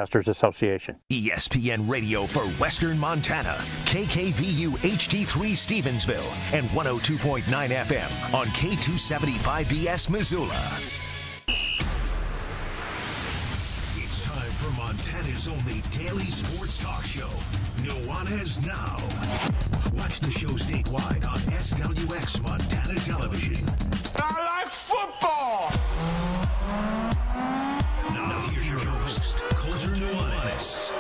Broadcasters Association. ESPN Radio for Western Montana, KKVU HD3 Stevensville, and 102.9 FM on K275BS Missoula. It's time for Montana's only daily sports talk show, Nuanez Now. Watch the show statewide on SWX Montana Television. I like football! Now here's your host, Colter Nuanez.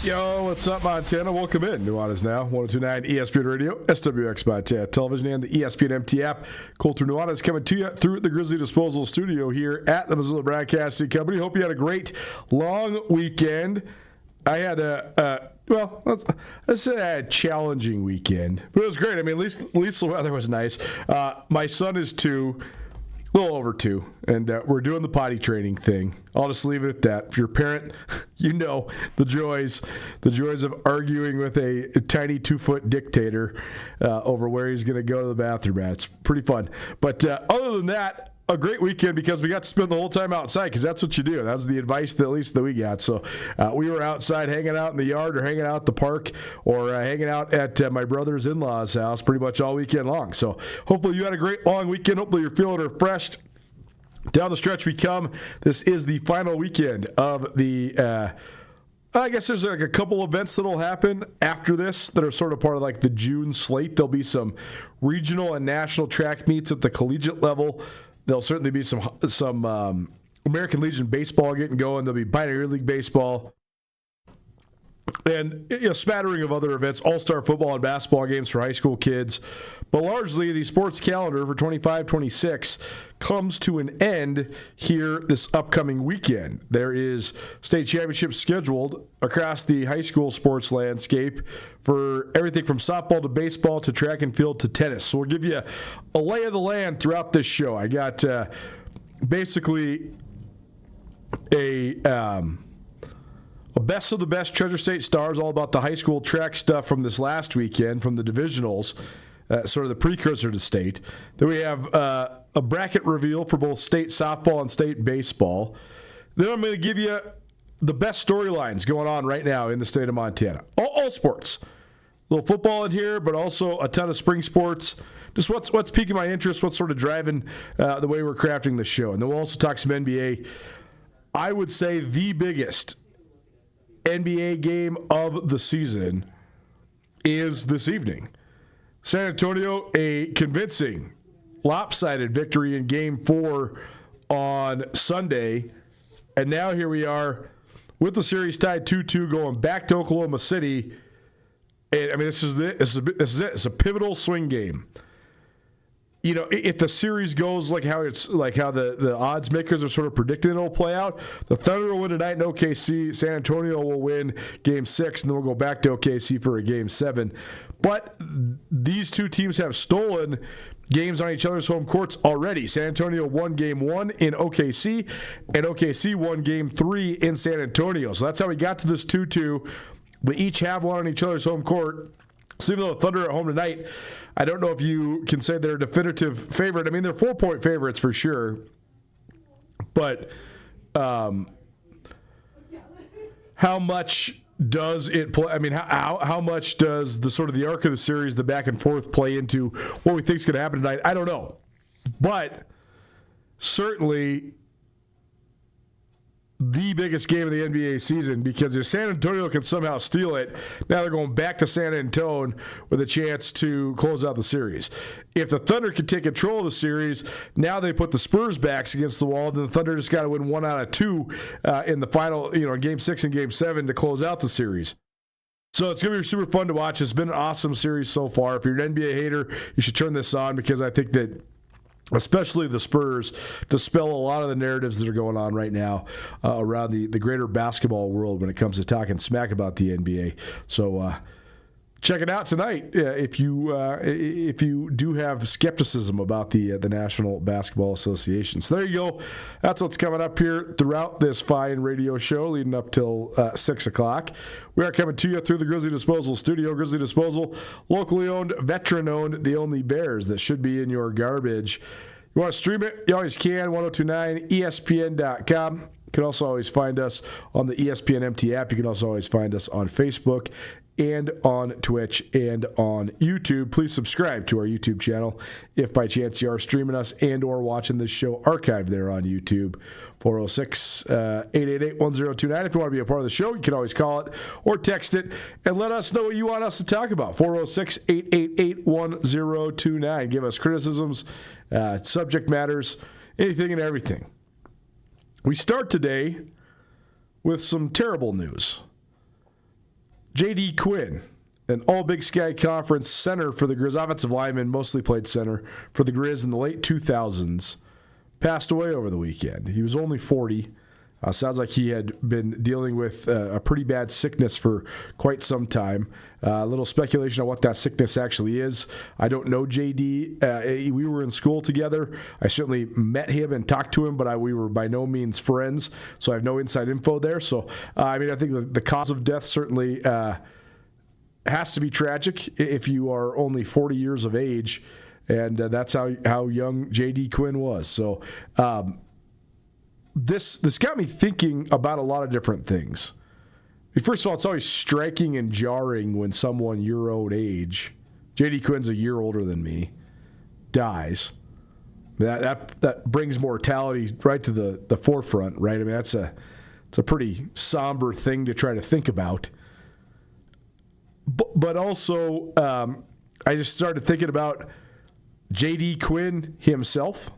Yo, what's up, Montana? Welcome in. Nuanez Now, 102.9 ESPN Radio, SWX Montana Television, and the ESPN MT app. Colter Nuanez coming to you through the Grizzly Disposal Studio here at the Missoula Broadcasting Company. Hope you had a great long weekend. I had let's say I had a challenging weekend, but it was great. I mean, at least the weather was nice. My son is 2. A little over 2, and we're doing the potty training thing. I'll just leave it at that. If you're a parent, you know the joys of arguing with a tiny 2-foot dictator over where he's going to go to the bathroom at. It's pretty fun. But other than that, a great weekend because we got to spend the whole time outside because that's what you do. That was the advice that at least that we got. So we were outside hanging out in the yard or hanging out at the park or hanging out at my brother's in-laws' house pretty much all weekend long. So hopefully you had a great long weekend. Hopefully you're feeling refreshed. Down the stretch we come. This is the final weekend of the I guess there's like a couple events that will happen after this that are sort of part of like the June slate. There'll be some regional and national track meets at the collegiate level. There'll certainly be some American Legion baseball getting going. There'll be Pioneer League baseball. And a smattering of other events, all-star football and basketball games for high school kids. But largely, the sports calendar for 25-26 comes to an end here this upcoming weekend. There is state championships scheduled across the high school sports landscape for everything from softball to baseball to track and field to tennis. So we'll give you a lay of the land throughout this show. I got basically a best of the best Treasure State stars, all about the high school track stuff from this last weekend, from the divisionals, sort of the precursor to state. Then we have a bracket reveal for both state softball and state baseball. Then I'm going to give you the best storylines going on right now in the state of Montana. All sports. A little football in here, but also a ton of spring sports. Just what's piquing my interest, what's sort of driving the way we're crafting the show. And then we'll also talk some NBA. I would say the biggest NBA game of the season is this evening. San Antonio, a convincing, lopsided victory in Game 4 on Sunday. And now here we are with the series tied 2-2 going back to Oklahoma City. And, I mean, this is it. It's a pivotal swing game. You know, if the series goes like how the odds makers are sort of predicting it'll play out, the Thunder will win tonight in OKC. San Antonio will win Game 6, and then we'll go back to OKC for a Game 7. But these two teams have stolen games on each other's home courts already. San Antonio won Game 1 in OKC, and OKC won Game 3 in San Antonio. So that's how we got to this 2-2. We each have one on each other's home court. So even though the Thunder are at home tonight, I don't know if you can say they're a definitive favorite. I mean, they're 4-point favorites for sure. But how much does it play? I mean, how much does the sort of the arc of the series, the back and forth, play into what we think is going to happen tonight? I don't know. But certainly the biggest game of the NBA season, because if San Antonio can somehow steal it, now they're going back to San Antonio with a chance to close out the series. If the Thunder can take control of the series, now they put the Spurs' backs against the wall, then the Thunder just got to win 1 out of 2 in the final, in Game 6 and Game 7 to close out the series. So it's going to be super fun to watch. It's been an awesome series so far. If you're an NBA hater, you should turn this on, because I think that especially the Spurs dispel a lot of the narratives that are going on right now around the greater basketball world when it comes to talking smack about the NBA. So check it out tonight if you do have skepticism about the National Basketball Association. So there you go. That's what's coming up here throughout this fine radio show leading up till 6 o'clock. We are coming to you through the Grizzly Disposal Studio. Grizzly Disposal, locally owned, veteran-owned, the only Bears that should be in your garbage. You want to stream it? You always can. 1029ESPN.com. You can also always find us on the ESPN MT app. You can also always find us on Facebook and on Twitch and on YouTube. Please subscribe to our YouTube channel if by chance you are streaming us and or watching this show archived there on YouTube. 406-888-1029. If you want to be a part of the show, you can always call it or text it and let us know what you want us to talk about. 406-888-1029. Give us criticisms, subject matters, anything and everything. We start today with some terrible news. J.D. Quinn, an All-Big Sky Conference center for the Grizz, offensive lineman, mostly played center for the Grizz in the late 2000s, passed away over the weekend. He was only 40. Sounds like he had been dealing with a pretty bad sickness for quite some time. A little speculation on what that sickness actually is. I don't know JD. We were in school together. I certainly met him and talked to him, but we were by no means friends, so I have no inside info there. So, I think the cause of death certainly has to be tragic if you are only 40 years of age, and that's how young JD Quinn was. So, This got me thinking about a lot of different things. First of all, it's always striking and jarring when someone your own age, J.D. Quinn's a year older than me, dies. That brings mortality right to the forefront, right? I mean, it's a pretty somber thing to try to think about. But also, I just started thinking about J.D. Quinn himself.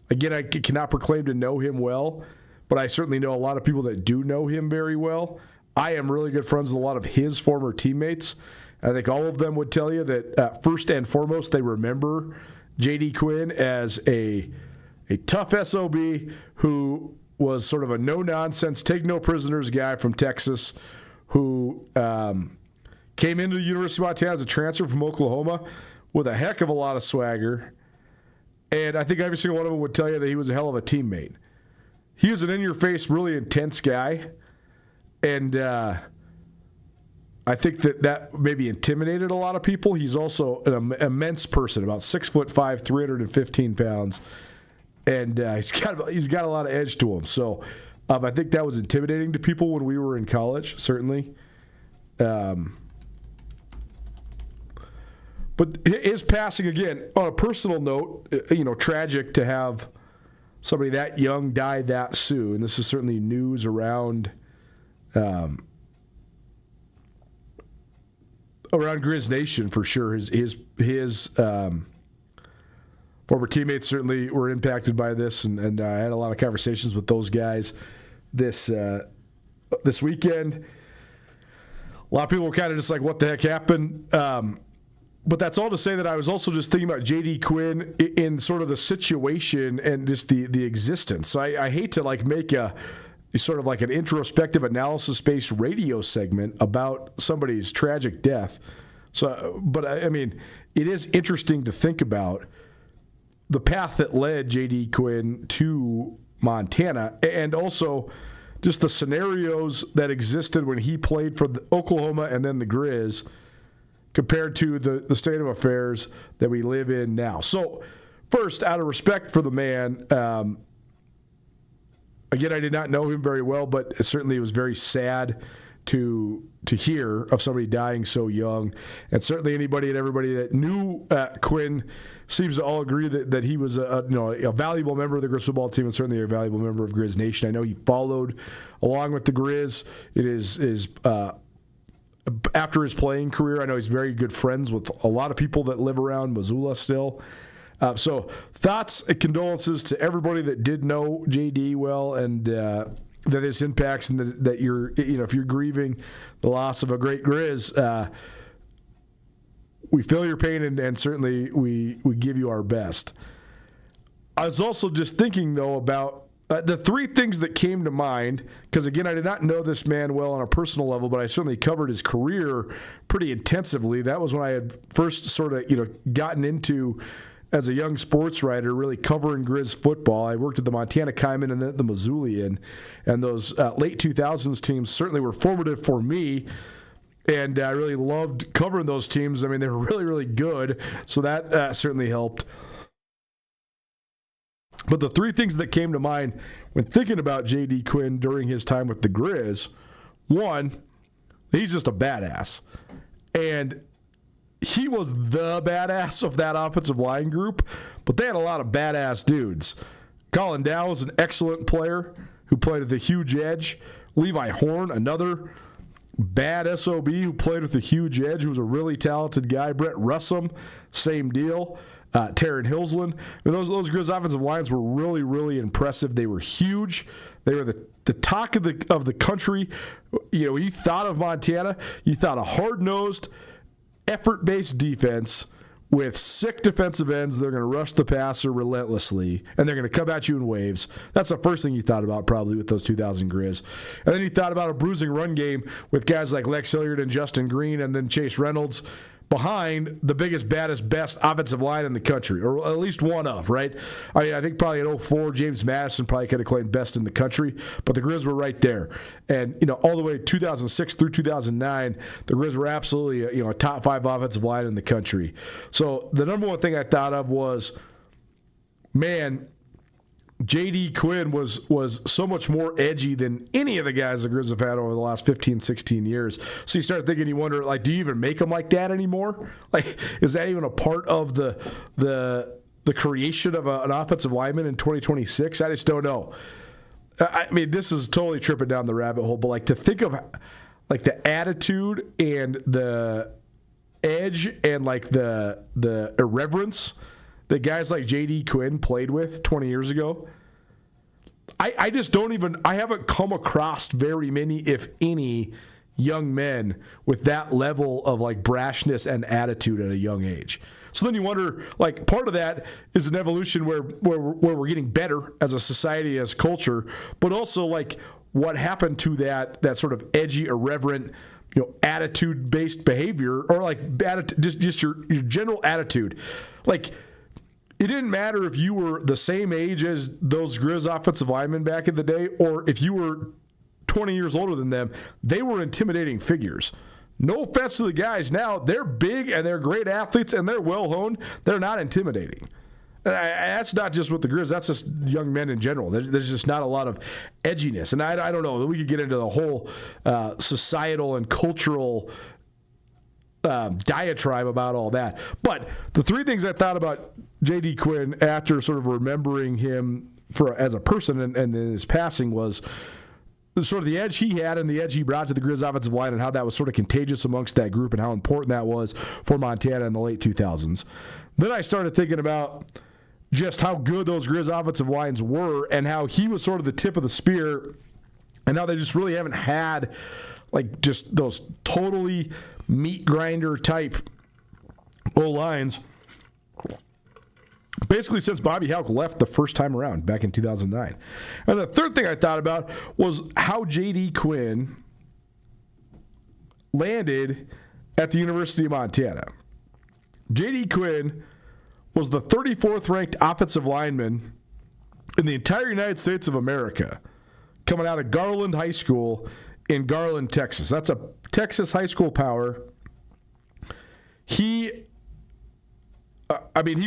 Again, I cannot proclaim to know him well, but I certainly know a lot of people that do know him very well. I am really good friends with a lot of his former teammates. I think all of them would tell you that first and foremost, they remember J.D. Quinn as a tough SOB who was sort of a no-nonsense, take-no-prisoners guy from Texas who came into the University of Montana as a transfer from Oklahoma with a heck of a lot of swagger. And I think every single one of them would tell you that he was a hell of a teammate. He was an in-your-face, really intense guy. And I think that maybe intimidated a lot of people. He's also an immense person, about 6'5", 315 pounds. And he's got a lot of edge to him. So I think that was intimidating to people when we were in college, certainly. But his passing, again, on a personal note, tragic to have somebody that young die that soon. This is certainly news around Grizz Nation for sure. His former teammates certainly were impacted by this, and I had a lot of conversations with those guys this weekend. A lot of people were kind of just like, what the heck happened? But that's all to say that I was also just thinking about J.D. Quinn in sort of the situation and just the existence. So I hate to make a sort of like an introspective analysis-based radio segment about somebody's tragic death. So, but I mean, it is interesting to think about the path that led J.D. Quinn to Montana, and also just the scenarios that existed when he played for Oklahoma and then the Grizz, compared to the state of affairs that we live in now. So, first, out of respect for the man, again, I did not know him very well, but certainly it was very sad to hear of somebody dying so young. And certainly anybody and everybody that knew Quinn seems to all agree that he was a valuable member of the Grizz football team and certainly a valuable member of Grizz Nation. I know he followed along with the Grizz. It is after his playing career, I know he's very good friends with a lot of people that live around Missoula still. So thoughts and condolences to everybody that did know JD well, and that this impacts, and that you're, if you're grieving the loss of a great Grizz, we feel your pain, and certainly we give you our best. I was also just thinking, though, about The three things that came to mind, because again, I did not know this man well on a personal level, but I certainly covered his career pretty intensively. That was when I had first sort of, gotten into, as a young sports writer, really covering Grizz football. I worked at the Montana Kaiman and the Missoulian, and those late 2000s teams certainly were formative for me. And I really loved covering those teams. I mean, they were really, really good, so that certainly helped. But the three things that came to mind when thinking about J.D. Quinn during his time with the Grizz, one, he's just a badass. And he was the badass of that offensive line group, but they had a lot of badass dudes. Colin Dow was an excellent player who played at the huge edge. Levi Horn, another bad SOB who played with the huge edge, who was a really talented guy. Brett Russum, same deal. Taryn Hillsland. I mean, those Grizz offensive lines were really, really impressive. They were huge. They were the talk of the country. You thought of Montana, you thought a hard-nosed, effort-based defense with sick defensive ends. They're going to rush the passer relentlessly, and they're going to come at you in waves. That's the first thing you thought about probably with those 2000 Grizz. And then you thought about a bruising run game with guys like Lex Hilliard and Justin Green, and then Chase Reynolds behind the biggest, baddest, best offensive line in the country, or at least one of, right? I mean, I think probably in 04, James Madison probably could have claimed best in the country, but the Grizz were right there. And, all the way 2006 through 2009, the Grizz were absolutely, a top 5 offensive line in the country. So the number one thing I thought of was, man, J.D. Quinn was so much more edgy than any of the guys the Grizz have had over the last 15, 16 years. So you start thinking, you wonder, do you even make them like that anymore? Is that even a part of the creation of an offensive lineman in 2026? I just don't know. I mean, this is totally tripping down the rabbit hole, but to think of the attitude and the edge and the irreverence that guys like J.D. Quinn played with 20 years ago, I just don't even, I haven't come across very many, if any, young men with that level of brashness and attitude at a young age. So then you wonder, part of that is an evolution where we're getting better as a society, as culture, but also what happened to that sort of edgy, irreverent, attitude-based behavior, or just your general attitude. It didn't matter if you were the same age as those Grizz offensive linemen back in the day, or if you were 20 years older than them, they were intimidating figures. No offense to the guys now. They're big and they're great athletes and they're well-honed. They're not intimidating. And that's not just with the Grizz. That's just young men in general. There's just not a lot of edginess. And I don't know. We could get into the whole societal and cultural diatribe about all that. But the three things I thought about J.D. Quinn after sort of remembering him as a person and his passing was sort of the edge he had and the edge he brought to the Grizz offensive line, and how that was sort of contagious amongst that group and how important that was for Montana in the late 2000s. Then I started thinking about just how good those Grizz offensive lines were and how he was sort of the tip of the spear, and how they just really haven't had just those totally meat grinder type O-lines basically since Bobby Houck left the first time around back in 2009. And the third thing I thought about was how J.D. Quinn landed at the University of Montana. J.D. Quinn was the 34th ranked offensive lineman in the entire United States of America, coming out of Garland High School in Garland, Texas. That's a Texas high school power. He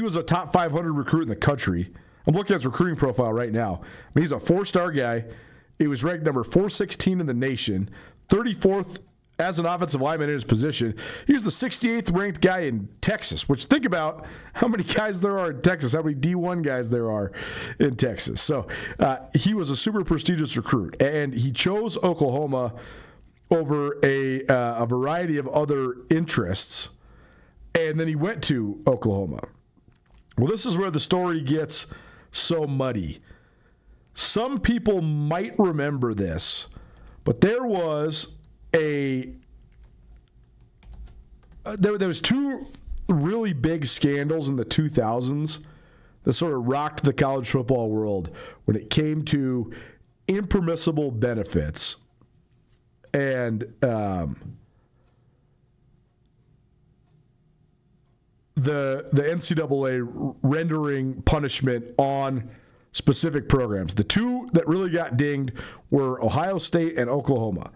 was a top 500 recruit in the country. I'm looking at his recruiting profile right now. He's a 4-star guy. He was ranked number 416 in the nation, 34th as an offensive lineman in his position. He's the 68th ranked guy in Texas, which think about how many guys there are in Texas, how many D1 guys there are in Texas. So he was a super prestigious recruit, and he chose Oklahoma over a variety of other interests, and then he went to Oklahoma. Well, this is where the story gets so muddy. Some people might remember this, but there was there was two really big scandals in the 2000s that sort of rocked the college football world when it came to impermissible benefits and the NCAA rendering punishment on specific programs. The two that really got dinged were Ohio State and Oklahoma.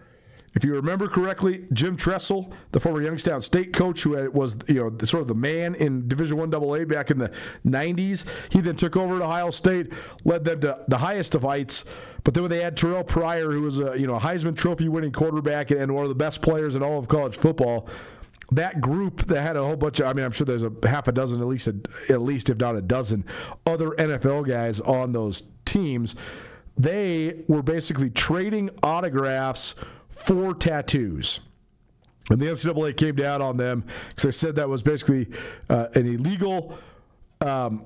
If you remember correctly, Jim Tressel, the former Youngstown State coach, who was sort of the man in Division I AA back in the 90s, he then took over at Ohio State, led them to the highest of heights. But then when they had Terrell Pryor, who was a Heisman Trophy winning quarterback and one of the best players in all of college football, that group that had a whole bunch of, I'm sure there's a half a dozen, at least if not a dozen, other NFL guys on those teams. They were basically trading autographs for tattoos. And the NCAA came down on them because they said that was basically an illegal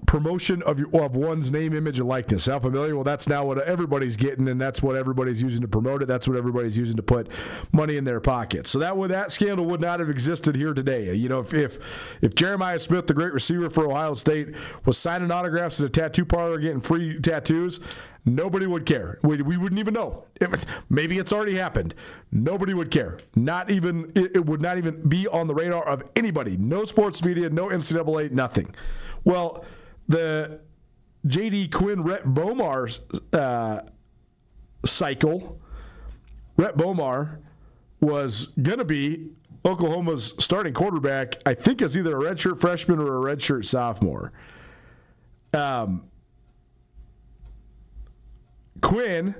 promotion of one's name, image, and likeness. Sound familiar? Well, that's now what everybody's getting, and that's what everybody's using to promote it. That's what everybody's using to put money in their pockets. So that scandal would not have existed here today. If Jeremiah Smith, the great receiver for Ohio State, was signing autographs at a tattoo parlor getting free tattoos, nobody would care. We wouldn't even know. Maybe it's already happened. Nobody would care. It would not even be on the radar of anybody. No sports media, no NCAA, nothing. Well, the J.D. Quinn, Rhett Bomar cycle, Rhett Bomar was going to be Oklahoma's starting quarterback, I think is either a redshirt freshman or a redshirt sophomore. Quinn,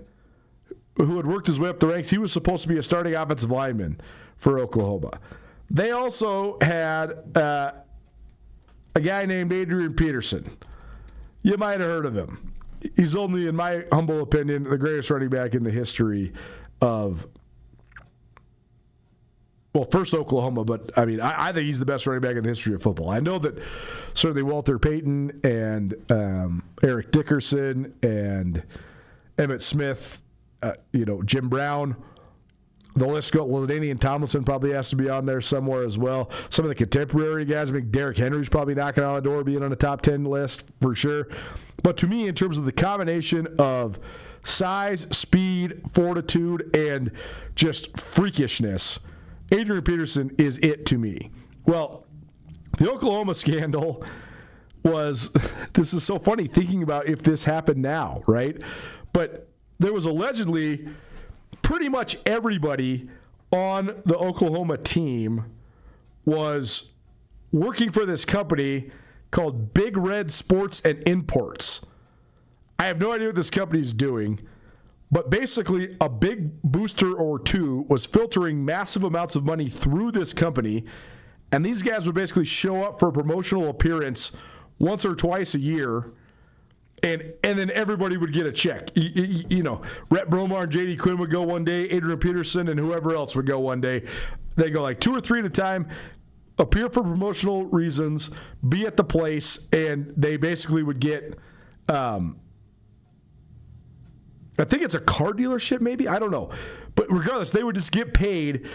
who had worked his way up the ranks, he was supposed to be a starting offensive lineman for Oklahoma. They also had a guy named Adrian Peterson. You might have heard of him. He's only, in my humble opinion, the greatest running back in the history of, first Oklahoma, but I think he's the best running back in the history of football. I know that certainly Walter Payton and Eric Dickerson and Emmitt Smith, Jim Brown, the list goes. LaDainian Tomlinson probably has to be on there somewhere as well. Some of the contemporary guys, Derrick Henry's probably knocking on the door, being on the top 10 list for sure. But to me, in terms of the combination of size, speed, fortitude, and just freakishness, Adrian Peterson is it to me. Well, the Oklahoma scandal was, this is so funny thinking about if this happened now, right? But there was allegedly pretty much everybody on the Oklahoma team was working for this company called Big Red Sports and Imports. I have no idea what this company is doing, but basically a big booster or two was filtering massive amounts of money through this company, and these guys would basically show up for a promotional appearance once or twice a year, and then everybody would get a check. Rhett Bomar and J.D. Quinn would go one day, Adrian Peterson and whoever else would go one day. They go like 2 or 3 at a time, appear for promotional reasons, be at the place, and they basically would get, I think it's a car dealership maybe? I don't know. But regardless, they would just get paid,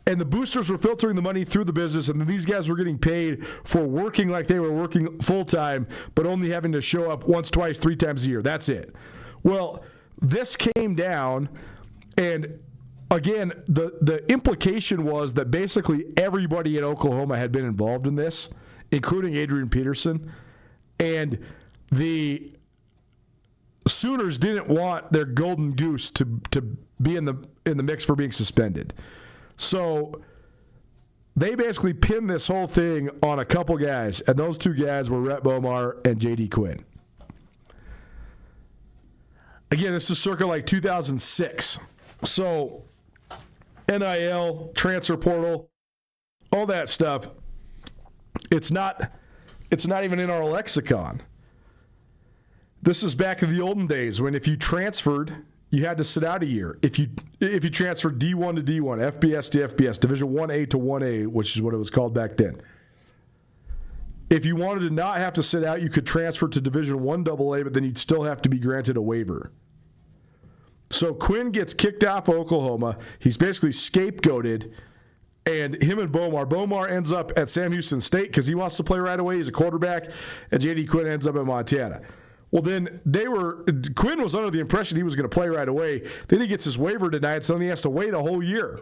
and the boosters were filtering the money through the business, and then these guys were getting paid for working like they were working full-time, but only having to show up once, twice, 3 times a year. That's it. Well, this came down, and again, the implication was that basically everybody in Oklahoma had been involved in this, including Adrian Peterson, and the Sooners didn't want their golden goose to be in the mix for being suspended. So they basically pinned this whole thing on a couple guys, and those 2 guys were Rhett Bomar and J.D. Quinn. Again, this is circa like 2006. So NIL, transfer portal, all that stuff, it's not even in our lexicon. This is back in the olden days when if you transferred, you had to sit out a year. If you transferred D1 to D1, FBS to FBS, Division 1A to 1A, which is what it was called back then. If you wanted to not have to sit out, you could transfer to Division 1 AA, but then you'd still have to be granted a waiver. So Quinn gets kicked off of Oklahoma. He's basically scapegoated, And him and Bomar ends up at Sam Houston State because he wants to play right away. He's a quarterback. And J.D. Quinn ends up at Montana. Well, then Quinn was under the impression he was going to play right away. Then he gets his waiver denied, so then he has to wait a whole year.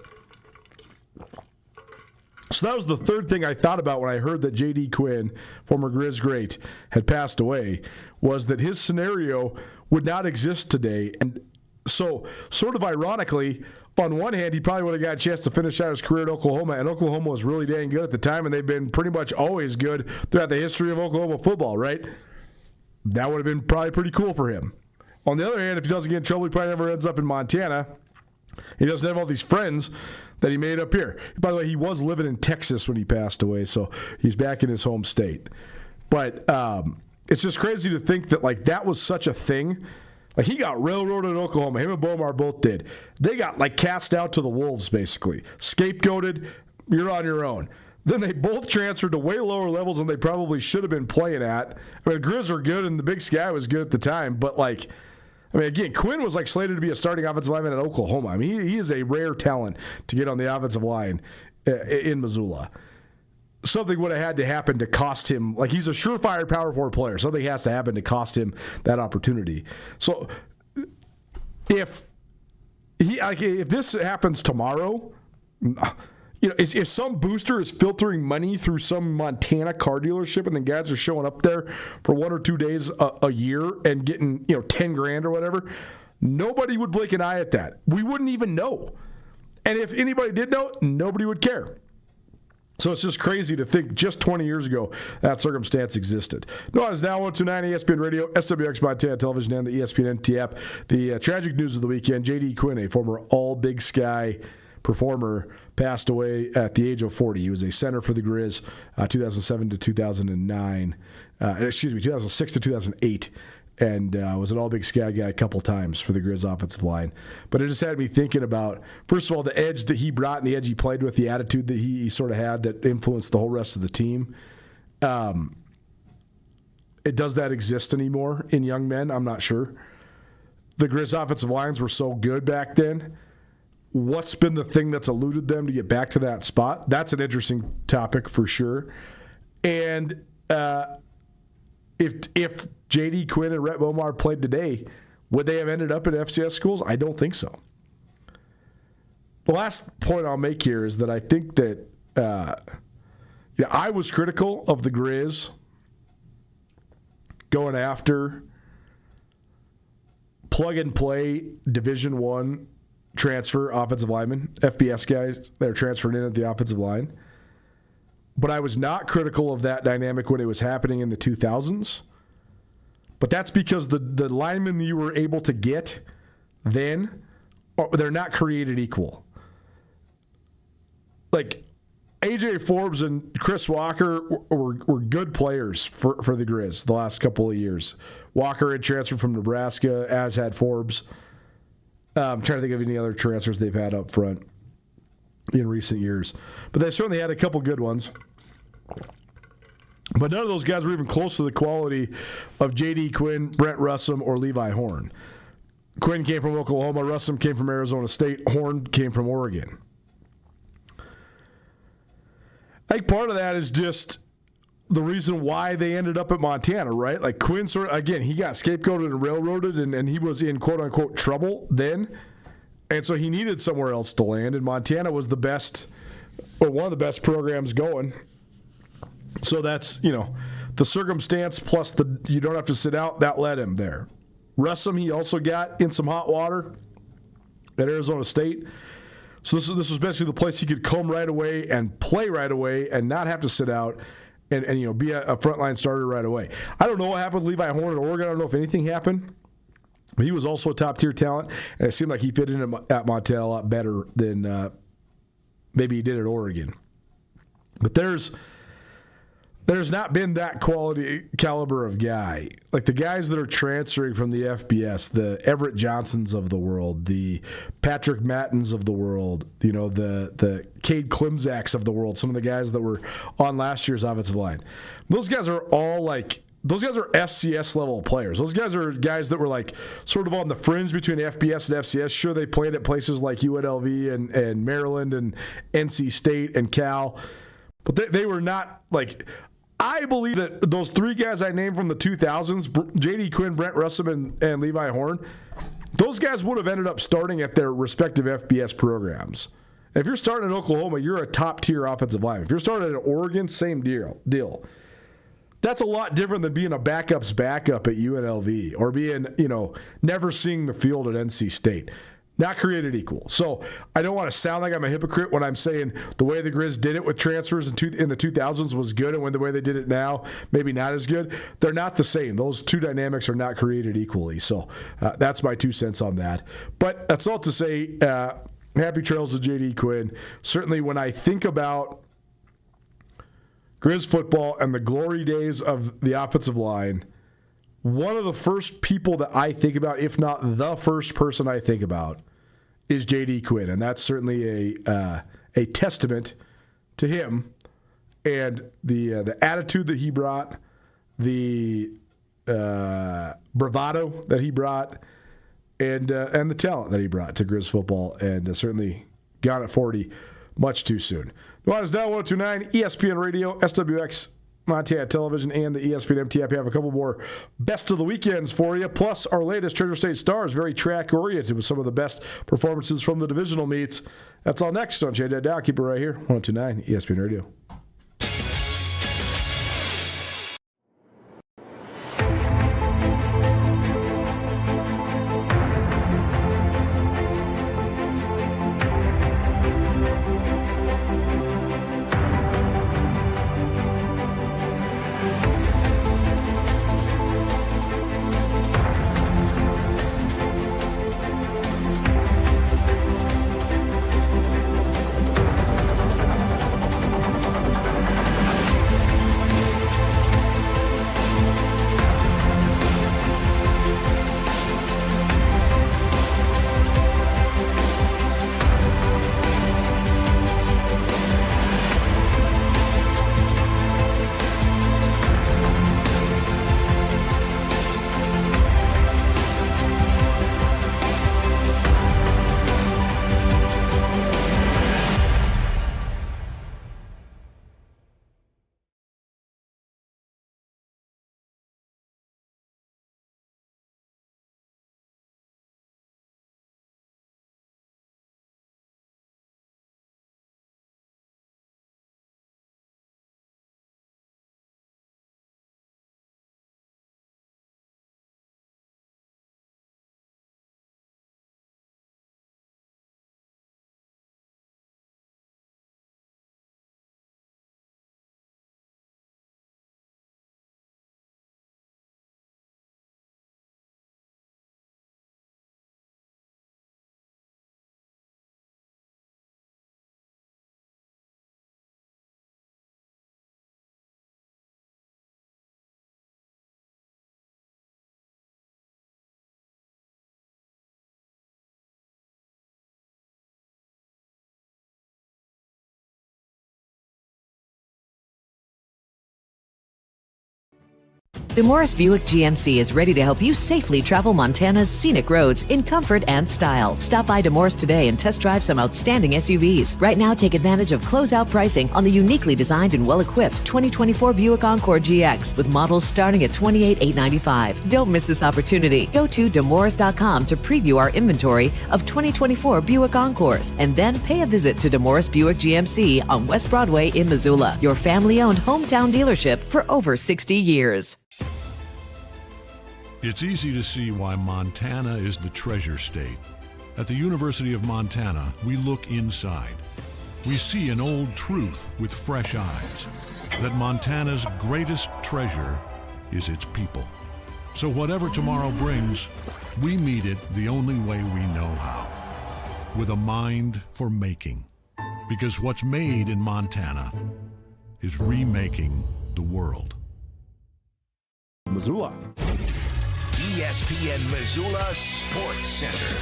So that was the third thing I thought about when I heard that J.D. Quinn, former Grizz great, had passed away, was that his scenario would not exist today. And so, sort of ironically, on one hand, he probably would have got a chance to finish out his career at Oklahoma, and Oklahoma was really dang good at the time, and they've been pretty much always good throughout the history of Oklahoma football, right? That would have been probably pretty cool for him. On the other hand, if he doesn't get in trouble, he probably never ends up in Montana. He doesn't have all these friends that he made up here. By the way, he was living in Texas when he passed away, so he's back in his home state. But it's just crazy to think that like that was such a thing. Like he got railroaded in Oklahoma. Him and Bomar both did. They got like cast out to the wolves, basically. Scapegoated, you're on your own. Then they both transferred to way lower levels than they probably should have been playing at. I mean, the Grizz are good, and the Big Sky was good at the time. But, like, I mean, again, Quinn was, like, slated to be a starting offensive lineman at Oklahoma. I mean, he is a rare talent to get on the offensive line in Missoula. Something would have had to happen to cost him. Like, he's a surefire power forward player. Something has to happen to cost him that opportunity. So, if this happens tomorrow, you know, if some booster is filtering money through some Montana car dealership and then guys are showing up there for 1 or 2 days a year and getting, you know, $10,000 or whatever, nobody would blink an eye at that. We wouldn't even know. And if anybody did know, nobody would care. So it's just crazy to think just 20 years ago that circumstance existed. Nuanez Now 129 ESPN Radio, SWX Montana Television, and the ESPN NT app. The tragic news of the weekend, J.D. Quinn, a former All-Big Sky performer, passed away at the age of 40. He was a center for the Grizz 2007 to 2009. 2006 to 2008. And was an All-Big Sky guy a couple times for the Grizz offensive line. But it just had me thinking about, first of all, the edge that he brought and the edge he played with, the attitude that he sort of had that influenced the whole rest of the team. Does that exist anymore in young men? I'm not sure. The Grizz offensive lines were so good back then. What's been the thing that's eluded them to get back to that spot? That's an interesting topic for sure. And if J.D. Quinn and Rhett Bomar played today, would they have ended up in FCS schools? I don't think so. The last point I'll make here is that I think that I was critical of the Grizz going after plug-and-play Division I transfer offensive linemen, FBS guys that are transferred in at the offensive line. But I was not critical of that dynamic when it was happening in the 2000s. But that's because the linemen you were able to get then, they're not created equal. Like, A.J. Forbes and Chris Walker were good players for the Grizz the last couple of years. Walker had transferred from Nebraska, as had Forbes. I'm trying to think of any other transfers they've had up front in recent years. But they certainly had a couple good ones. But none of those guys were even close to the quality of J.D. Quinn, Brent Russum, or Levi Horn. Quinn came from Oklahoma. Russum came from Arizona State. Horn came from Oregon. I think part of that is just the reason why they ended up at Montana, right? Like Quinn again, he got scapegoated and railroaded, and he was in quote-unquote trouble then. And so he needed somewhere else to land, and Montana was the best, or one of the best programs going. So that's, the circumstance plus you don't have to sit out, that led him there. Russum, he also got in some hot water at Arizona State. So this was basically the place he could come right away and play right away and not have to sit out and be a frontline starter right away. I don't know what happened with Levi Horn at Oregon. I don't know if anything happened. But he was also a top-tier talent, and it seemed like he fit in at Montana a lot better than maybe he did at Oregon. But there's not been that quality caliber of guy. Like the guys that are transferring from the FBS, the Everett Johnsons of the world, the Patrick Mattins of the world, the Cade Klimzaks of the world, some of the guys that were on last year's offensive line. Those guys are all like those guys are FCS level players. Those guys are guys that were like sort of on the fringe between FBS and FCS. Sure, they played at places like UNLV and Maryland and NC State and Cal, but they were not like. I believe that those three guys I named from the 2000s, J.D. Quinn, Brent Russell, and Levi Horn, those guys would have ended up starting at their respective FBS programs. If you're starting in Oklahoma, you're a top-tier offensive lineman. If you're starting at Oregon, same deal. That's a lot different than being a backup's backup at UNLV or being, never seeing the field at NC State. Not created equal. So I don't want to sound like I'm a hypocrite when I'm saying the way the Grizz did it with transfers in the 2000s was good, and when the way they did it now, maybe not as good. They're not the same. Those two dynamics are not created equally. So that's my 2 cents on that. But that's all to say, happy trails to J.D. Quinn. Certainly when I think about Grizz football and the glory days of the offensive line, one of the first people that I think about, if not the first person I think about, is J.D. Quinn. And that's certainly a testament to him and the attitude that he brought, the bravado that he brought, and the talent that he brought to Grizz football, and certainly gone at 40 much too soon. Nuanez Now 1029, ESPN Radio, SWX Montana Television, and the ESPN MT app. We have a couple more best of the weekends for you, plus our latest Treasure State Stars, very track-oriented with some of the best performances from the divisional meets. That's all next on J. Dow. Keep it right here, 1029 ESPN Radio. DeMorris Buick GMC is ready to help you safely travel Montana's scenic roads in comfort and style. Stop by DeMorris today and test drive some outstanding SUVs. Right now, take advantage of closeout pricing on the uniquely designed and well-equipped 2024 Buick Encore GX with models starting at $28,895. Don't miss this opportunity. Go to DeMorris.com to preview our inventory of 2024 Buick Encores and then pay a visit to DeMorris Buick GMC on West Broadway in Missoula, your family-owned hometown dealership for over 60 years. It's easy to see why Montana is the treasure state. At the University of Montana, we look inside. We see an old truth with fresh eyes, that Montana's greatest treasure is its people. So whatever tomorrow brings, we meet it the only way we know how, with a mind for making. Because what's made in Montana is remaking the world. Missoula. ESPN Missoula Sports Center.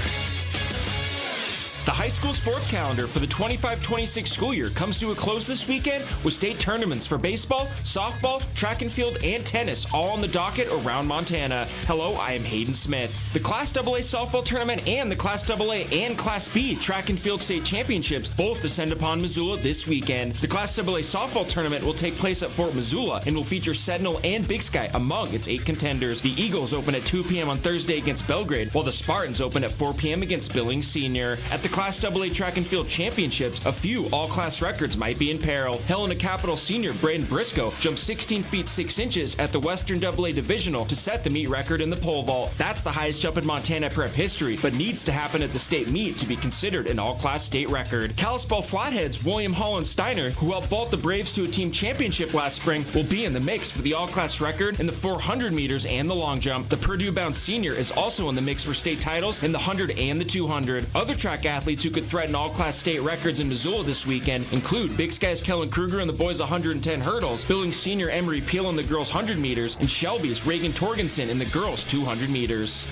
The high school sports calendar for the 25-26 school year comes to a close this weekend with state tournaments for baseball, softball, track and field, and tennis all on the docket around Montana. Hello, I am Hayden Smith. The Class AA softball tournament and the Class AA and Class B track and field state championships both descend upon Missoula this weekend. The Class AA softball tournament will take place at Fort Missoula and will feature Sentinel and Big Sky among its 8 contenders. The Eagles open at 2 p.m. on Thursday against Belgrade, while the Spartans open at 4 p.m. against Billings Senior. At the Class AA track and field championships, a few all-class records might be in peril. Helena Capital senior Braden Briscoe jumped 16 feet 6 inches at the Western AA Divisional to set the meet record in the pole vault. That's the highest jump in Montana prep history, but needs to happen at the state meet to be considered an all-class state record. Kalispell Flathead's William Holland Steiner, who helped vault the Braves to a team championship last spring, will be in the mix for the all-class record in the 400 meters and the long jump. The Purdue-bound senior is also in the mix for state titles in the 100 and the 200. Other track athletes who could threaten all-class state records in Missoula this weekend include Big Sky's Kellen Kruger in the boys 110 hurdles, Billings senior Emery Peel in the girls 100 meters, and Shelby's Reagan Torgensen in the girls 200 meters.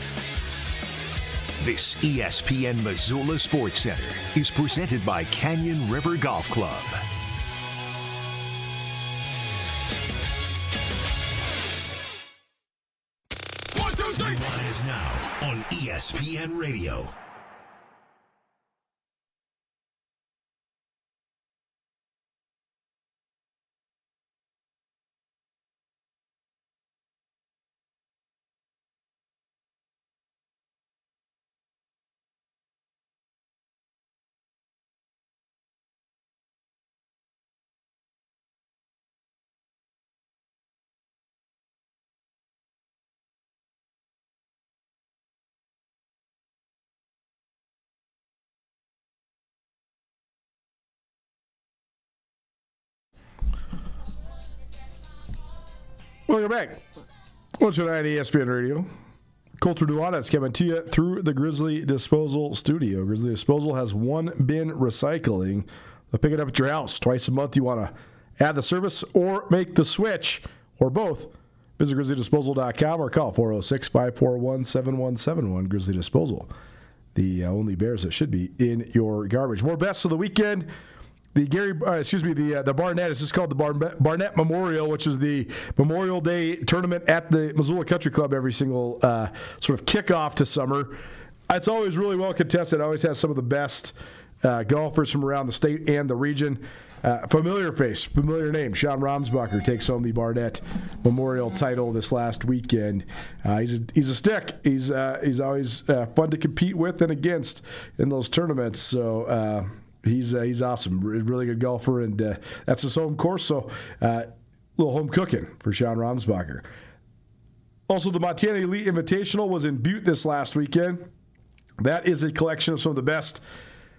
This ESPN Missoula Sports Center is presented by Canyon River Golf Club. Nuanez Now on ESPN Radio. Welcome back. What's your night, ESPN Radio? Colter Nuanez coming to you through the Grizzly Disposal Studio. Grizzly Disposal has one bin recycling. They'll pick it up at your house twice a month. You want to add the service or make the switch, or both. Visit GrizzlyDisposal.com or call 406-541-7171. Grizzly Disposal, the only Bears that should be in your garbage. More best of the weekend. The Barnett. It's just called the Barnett Memorial, which is the Memorial Day tournament at the Missoula Country Club every single sort of kickoff to summer. It's always really well contested. It always has some of the best golfers from around the state and the region. Familiar face, familiar name. Sean Romsbacher takes home the Barnett Memorial title this last weekend. He's a stick. He's always fun to compete with and against in those tournaments. So. He's awesome, really good golfer, and that's his home course, so little home cooking for Sean Romsbacher. Also, the Montana Elite Invitational was in Butte this last weekend. That is a collection of some of the best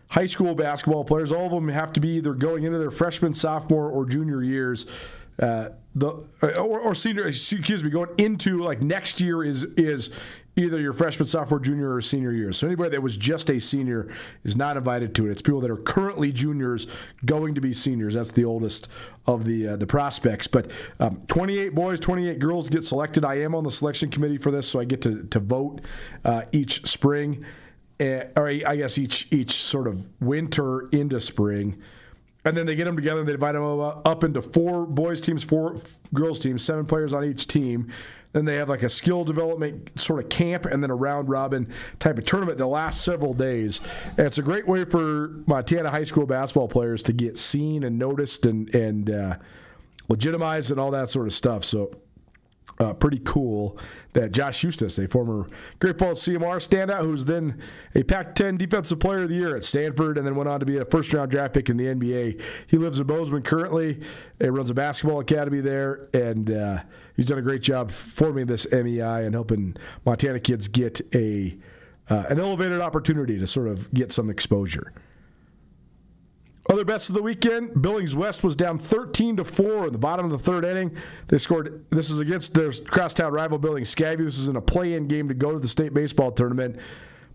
high school basketball players. All of them have to be either going into their freshman, sophomore, or junior years. Or senior, going into like next year is either your freshman, sophomore, junior, or senior year. So anybody that was just a senior is not invited to it. It's people that are currently juniors going to be seniors. That's the oldest of the prospects. But 28 boys, 28 girls get selected. I am on the selection committee for this, so I get to vote each spring, or I guess each sort of winter into spring. And then they get them together and they divide them up into 4 boys teams, 4 girls teams, 7 players on each team. Then they have like a skill development sort of camp and then a round-robin type of tournament that lasts several days. And it's a great way for Montana high school basketball players to get seen and noticed and legitimized and all that sort of stuff. So pretty cool that Josh Eustace, a former Great Falls CMR standout, who's then a Pac-10 Defensive Player of the Year at Stanford and then went on to be a first-round draft pick in the NBA. He lives in Bozeman currently. He runs a basketball academy there, and he's done a great job forming this MEI and helping Montana kids get an elevated opportunity to sort of get some exposure. Other bets of the weekend, Billings West was down 13-4 in the bottom of the third inning. They scored, this is against their crosstown rival Billings Skivvy. This is in a play-in game to go to the state baseball tournament.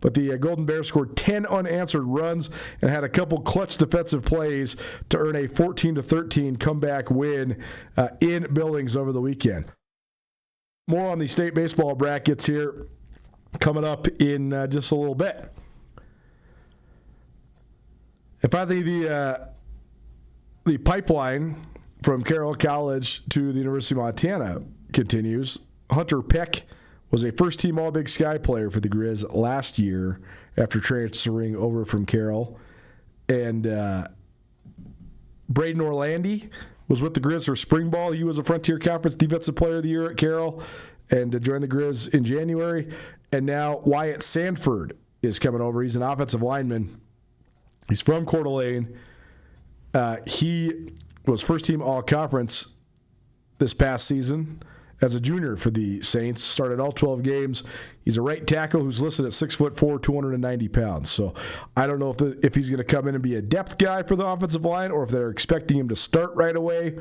But the Golden Bears scored 10 unanswered runs and had a couple clutch defensive plays to earn a 14-13 comeback win in Billings over the weekend. More on the state baseball brackets here coming up in just a little bit. If I think the pipeline from Carroll College to the University of Montana continues, Hunter Peck was a first-team All-Big Sky player for the Grizz last year after transferring over from Carroll. And Braden Orlandi was with the Grizz for spring ball. He was a Frontier Conference Defensive Player of the Year at Carroll and joined the Grizz in January. And now Wyatt Sanford is coming over. He's an offensive lineman. He's from Coeur d'Alene. He was first-team All-Conference this past season as a junior for the Saints. Started all 12 games. He's a right tackle who's listed at 6'4", 290 pounds. So I don't know if he's going to come in and be a depth guy for the offensive line or if they're expecting him to start right away.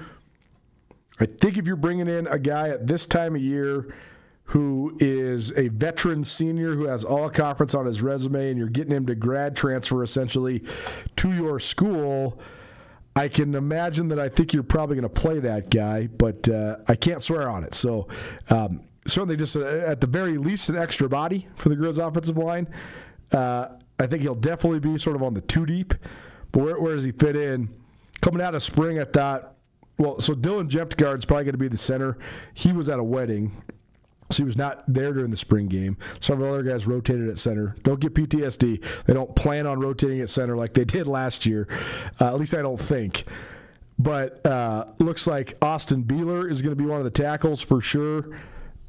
I think if you're bringing in a guy at this time of year who is a veteran senior who has all conference on his resume and you're getting him to grad transfer essentially to your school, I can imagine that I think you're probably going to play that guy, but I can't swear on it. So certainly just at the very least an extra body for the Grizz offensive line. I think he'll definitely be sort of on the two deep, but where does he fit in? Coming out of spring, I thought, so Dylan Jeptgaard's probably going to be the center. He was at a wedding, so he was not there during the spring game. Several other guys rotated at center. Don't get PTSD. They don't plan on rotating at center like they did last year. At least I don't think. But looks like Austin Beeler is going to be one of the tackles for sure.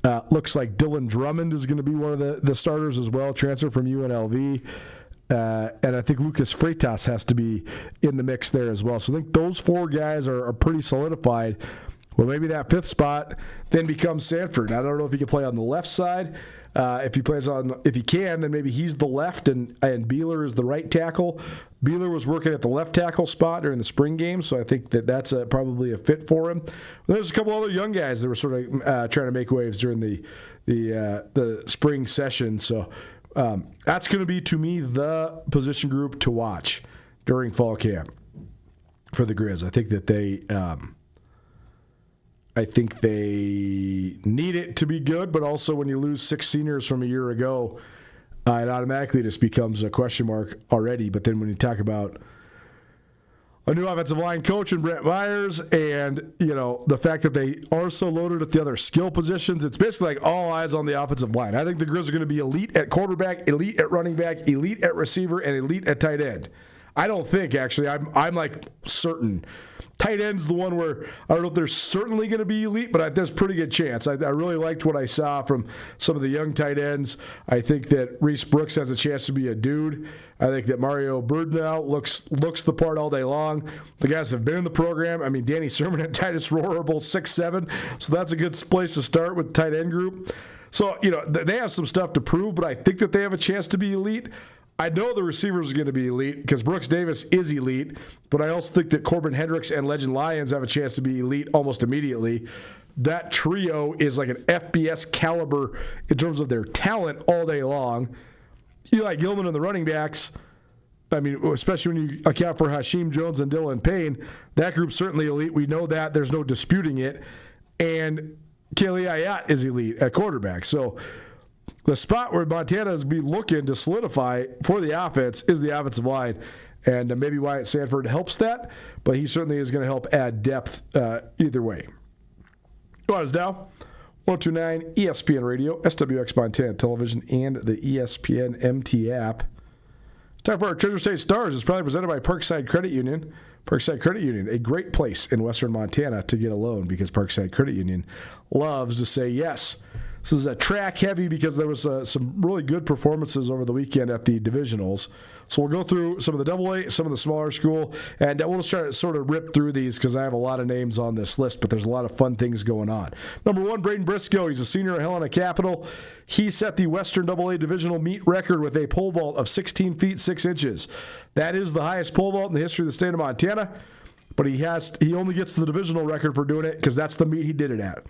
Looks like Dylan Drummond is going to be one of the starters as well, transfer from UNLV. And I think Lucas Freitas has to be in the mix there as well. So I think those four guys are pretty solidified. Well, maybe that fifth spot then becomes Sanford. I don't know if he can play on the left side. If he can, then maybe he's the left and Beeler is the right tackle. Beeler was working at the left tackle spot during the spring game, so I think that's probably a fit for him. There's a couple other young guys that were sort of trying to make waves during the spring session. So that's going to be, to me, the position group to watch during fall camp for the Grizz. I think that they need it to be good, but also when you lose 6 seniors from a year ago, it automatically just becomes a question mark already. But then when you talk about a new offensive line coach in Brent Myers and, the fact that they are so loaded at the other skill positions, it's basically like all eyes on the offensive line. I think the Grizz are going to be elite at quarterback, elite at running back, elite at receiver, and elite at tight end. I don't think, actually. I'm like certain. Tight end's the one where I don't know if they're certainly going to be elite, but there's a pretty good chance. I really liked what I saw from some of the young tight ends. I think that Reese Brooks has a chance to be a dude. I think that Mario Birdnow looks the part all day long. The guys have been in the program. I mean, Danny Sermon and Titus Rohr are both 6'7", so that's a good place to start with the tight end group. So, they have some stuff to prove, but I think that they have a chance to be elite. I know the receivers are going to be elite because Brooks Davis is elite, but I also think that Corbin Hendricks and Legend Lyons have a chance to be elite almost immediately. That trio is like an FBS caliber in terms of their talent all day long. Eli Gilman and the running backs, I mean, especially when you account for Hasheem Jones and Dylan Payne, that group's certainly elite. We know that. There's no disputing it. And Kelly Ayat is elite at quarterback. So the spot where Montana is be looking to solidify for the offense is the offensive line, and maybe Wyatt Sanford helps that, but he certainly is going to help add depth either way. Nuanez Now, 102.9 ESPN Radio, SWX Montana Television, and the ESPN MT app. Time for our Treasure State Stars. It's probably presented by Parkside Credit Union. Parkside Credit Union, a great place in western Montana to get a loan because Parkside Credit Union loves to say yes. This is a track heavy because there was some really good performances over the weekend at the divisionals. So we'll go through some of the AA, some of the smaller school, and we'll just try to sort of rip through these because I have a lot of names on this list, but there's a lot of fun things going on. Number 1, Braden Briscoe. He's a senior at Helena Capital. He set the Western AA divisional meet record with a pole vault of 16 feet 6 inches. That is the highest pole vault in the history of the state of Montana, but he only gets the divisional record for doing it because that's the meet he did it at.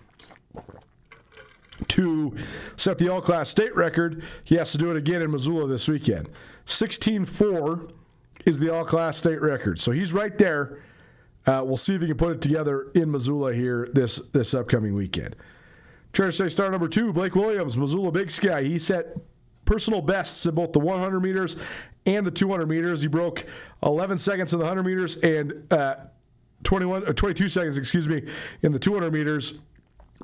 To set the all-class state record, he has to do it again in Missoula this weekend. 16.4 is the all-class state record. So he's right there. We'll see if he can put it together in Missoula here this upcoming weekend. Treasure State star number 2, Blake Williams, Missoula Big Sky. He set personal bests in both the 100 meters and the 200 meters. He broke 11 seconds in the 100 meters and 22 seconds, in the 200 meters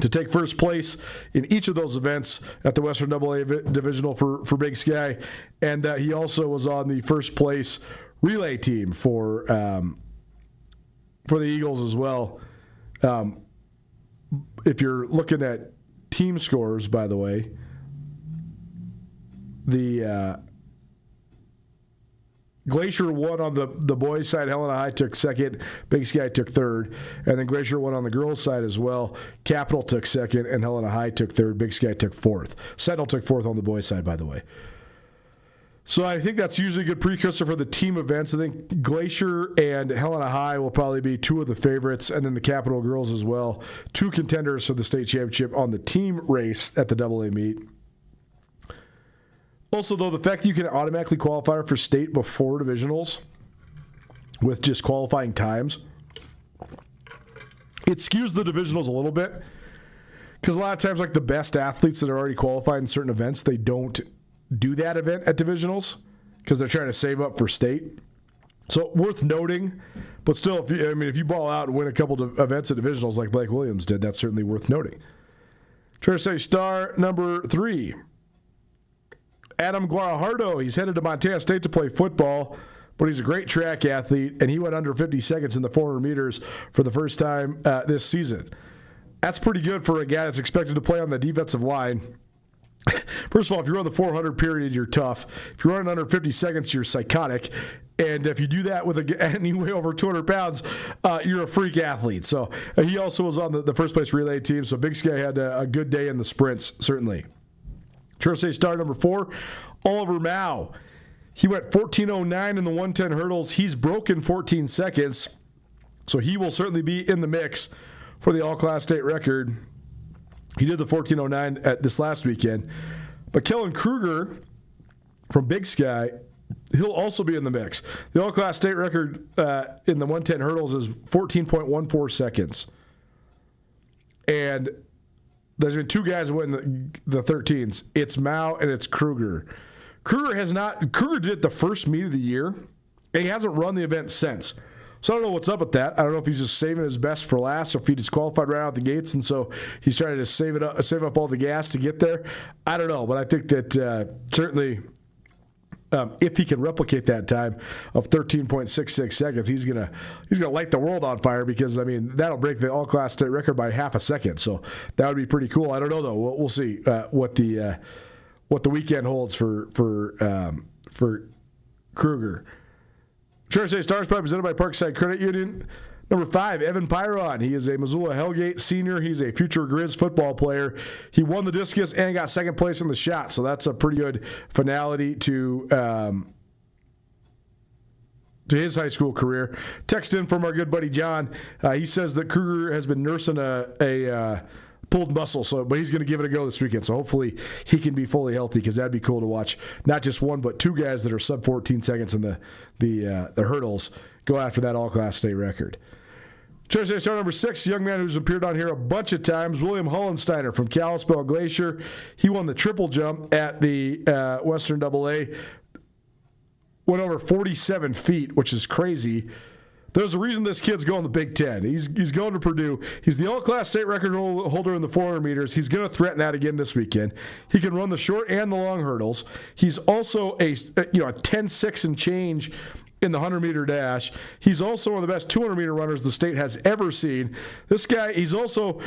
to take first place in each of those events at the Western AA Divisional for Big Sky. And he also was on the first place relay team for the Eagles as well. If you're looking at team scores, by the way, the Glacier won on the boys' side. Helena High took second. Big Sky took third. And then Glacier won on the girls' side as well. Capital took second, and Helena High took third. Big Sky took fourth. Sentinel took fourth on the boys' side, by the way. So I think that's usually a good precursor for the team events. I think Glacier and Helena High will probably be two of the favorites, and then the Capital girls as well. Two contenders for the state championship on the team race at the AA meet. Also, though, the fact that you can automatically qualify for state before divisionals with just qualifying times, it skews the divisionals a little bit. Because a lot of times, like the best athletes that are already qualified in certain events, they don't do that event at divisionals because they're trying to save up for state. So worth noting, but still, if you ball out and win a couple of events at divisionals like Blake Williams did, that's certainly worth noting. Trying to say star number 3. Adam Guarajardo, he's headed to Montana State to play football, but he's a great track athlete, and he went under 50 seconds in the 400 meters for the first time this season. That's pretty good for a guy that's expected to play on the defensive line. First of all, if you run the 400 period, you're tough. If you're running under 50 seconds, you're psychotic. And if you do that with and you weigh over 200 pounds, you're a freak athlete. So he also was on the first place relay team, so Big Sky had a good day in the sprints, certainly. Thursday star number 4, Oliver Mao. He went 14:09 in the 110 hurdles. He's broken 14 seconds, so he will certainly be in the mix for the all-class state record. He did the 14:09 at this last weekend. But Kellen Kruger from Big Sky, he'll also be in the mix. The all-class state record in the 110 hurdles is 14.14 seconds. And there's been two guys who went in the 13s. It's Mao and it's Kruger. Kruger did it the first meet of the year, and he hasn't run the event since. So I don't know what's up with that. I don't know if he's just saving his best for last or if he disqualified right out the gates, and so he's trying to save up all the gas to get there. I don't know, but I think that certainly if he can replicate that time of 13.66 seconds, he's gonna light the world on fire because that'll break the all-class state record by half a second. So that would be pretty cool. I don't know though. We'll see what the weekend holds for Kruger. Thursday Stars Play presented by Parkside Credit Union. Number 5, Evan Pyron. He is a Missoula Hellgate senior. He's a future Grizz football player. He won the discus and got second place in the shot, so that's a pretty good finality to his high school career. Text in from our good buddy John. He says that Kruger has been nursing a pulled muscle, but he's going to give it a go this weekend. So hopefully he can be fully healthy because that'd be cool to watch. Not just one, but two guys that are sub 14 seconds in the hurdles go after that all-class state record. Thursday star number 6, a young man who's appeared on here a bunch of times, William Hollensteiner from Kalispell Glacier. He won the triple jump at the Western AA. Went over 47 feet, which is crazy. There's a reason this kid's going to Big Ten. He's going to Purdue. He's the all-class state record holder in the 400 meters. He's going to threaten that again this weekend. He can run the short and the long hurdles. He's also a 10.6 and change in the 100-meter dash. He's also one of the best 200-meter runners the state has ever seen. This guy, he's also,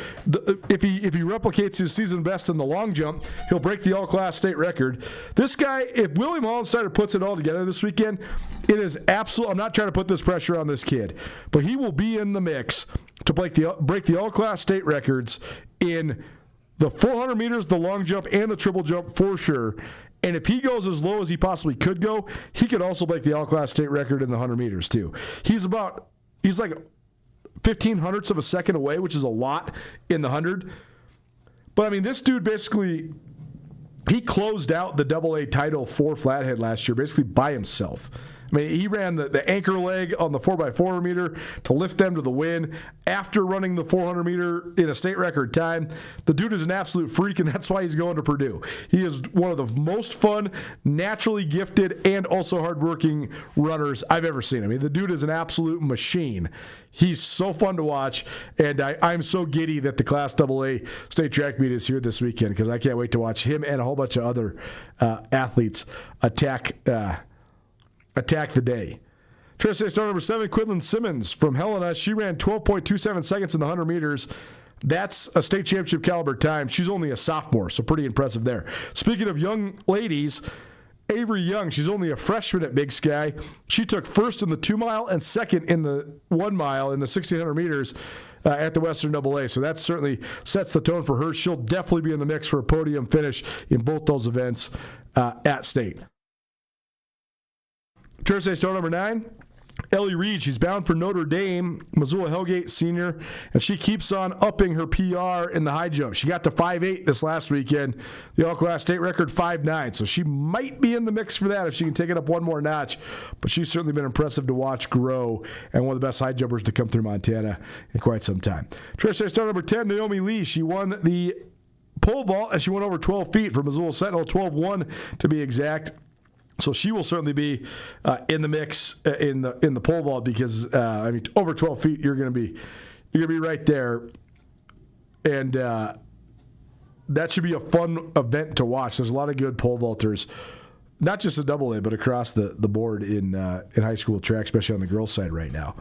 if he replicates his season best in the long jump, he'll break the all-class state record. This guy, if William Hollensteiner puts it all together this weekend, it is absolute. I'm not trying to put this pressure on this kid, but he will be in the mix to break the all-class state records in the 400 meters, the long jump, and the triple jump for sure. And if he goes as low as he possibly could go, he could also break the all-class state record in the 100 meters too. He's like 15 hundredths of a second away, which is a lot in the 100. But this dude basically, he closed out the AA title for Flathead last year basically by himself. I mean, he ran the anchor leg on the 4x400 meter to lift them to the win after running the 400 meter in a state record time. The dude is an absolute freak, and that's why he's going to Purdue. He is one of the most fun, naturally gifted, and also hardworking runners I've ever seen. I mean, the dude is an absolute machine. He's so fun to watch, and I'm so giddy that the Class AA state track meet is here this weekend because I can't wait to watch him and a whole bunch of other athletes attack the day. Treasure State star number 7, Quinlan Simmons from Helena. She ran 12.27 seconds in the 100 meters. That's a state championship caliber time. She's only a sophomore, so pretty impressive there. Speaking of young ladies, Avery Young, she's only a freshman at Big Sky. She took first in the 2 mile and second in the 1 mile in the 1,600 meters at the Western AA. So that certainly sets the tone for her. She'll definitely be in the mix for a podium finish in both those events at state. Thursday star number 9, Ellie Reed. She's bound for Notre Dame, Missoula Hellgate senior, and she keeps on upping her PR in the high jump. She got to 5.8 this last weekend. The all-class state record 5.9, so she might be in the mix for that if she can take it up one more notch. But she's certainly been impressive to watch grow and one of the best high jumpers to come through Montana in quite some time. Thursday star number 10, Naomi Lee. She won the pole vault and she went over 12 feet for Missoula Sentinel, 12.1 to be exact. So she will certainly be in the mix in the pole vault because over 12 feet you're going to be right there, and that should be a fun event to watch. There's a lot of good pole vaulters, not just a AA, but across the board in high school track, especially on the girls' side right now.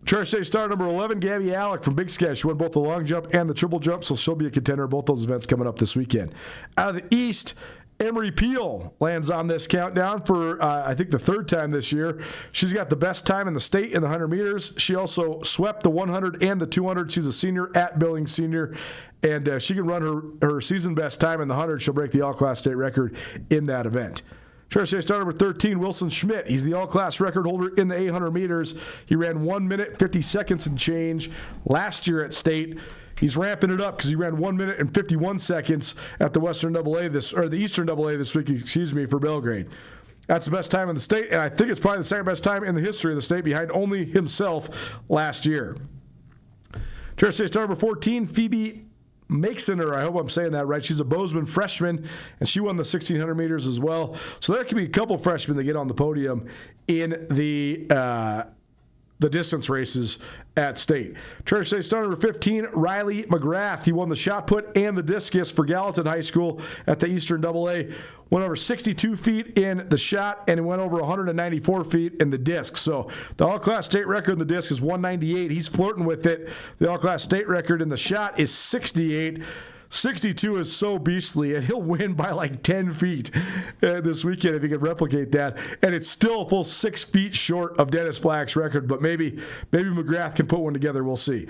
Charter State star number 11, Gabby Alec from Big Sky. She won both the long jump and the triple jump, so she'll be a contender at both those events coming up this weekend. Out of the East, Emery Peel lands on this countdown for, I think, the third time this year. She's got the best time in the state in the 100 meters. She also swept the 100 and the 200. She's a senior at Billings Senior, and she can run her season best time in the 100. She'll break the all-class state record in that event. Charter State star number 13, Wilson Schmidt. He's the all-class record holder in the 800 meters. He ran 1 minute, 50 seconds and change last year at state. He's ramping it up because he ran 1 minute and 51 seconds at the the Eastern AA this week, for Belgrade. That's the best time in the state, and I think it's probably the second best time in the history of the state behind only himself last year. Charter State star number 14, Phoebe Makesoner. I hope I'm saying that right. She's a Bozeman freshman, and she won the 1,600 meters as well. So there could be a couple freshmen that get on the podium in the distance races at state. Charter State star number 15, Riley McGrath. He won the shot put and the discus for Gallatin High School at the Eastern AA. Went over 62 feet in the shot and went over 194 feet in the disc. So the all-class state record in the disc is 198. He's flirting with it. The all-class state record in the shot is 68. 62 is so beastly, and he'll win by like 10 feet this weekend if he can replicate that. And it's still a full 6 feet short of Dennis Black's record, but maybe McGrath can put one together. We'll see.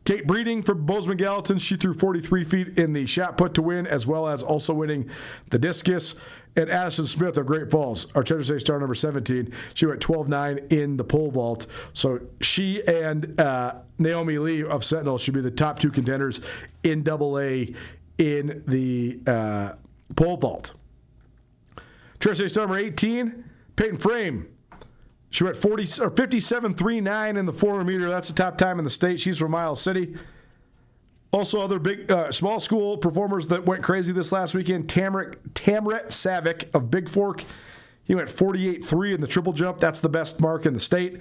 Kate Breeding from Bozeman Gallatin, she threw 43 feet in the shot put to win, as well as also winning the discus. And Addison Smith of Great Falls, our Charter State star number 17, she went 12.9 in the pole vault. So she and Naomi Lee of Sentinel should be the top two contenders in AA in the pole vault. Charter State star number 18, Peyton Frame. She went 57.39 in the 400 meter. That's the top time in the state. She's from Miles City. Also, other big small school performers that went crazy this last weekend. Tamret Savick of Big Fork. He went 48.3 in the triple jump. That's the best mark in the state.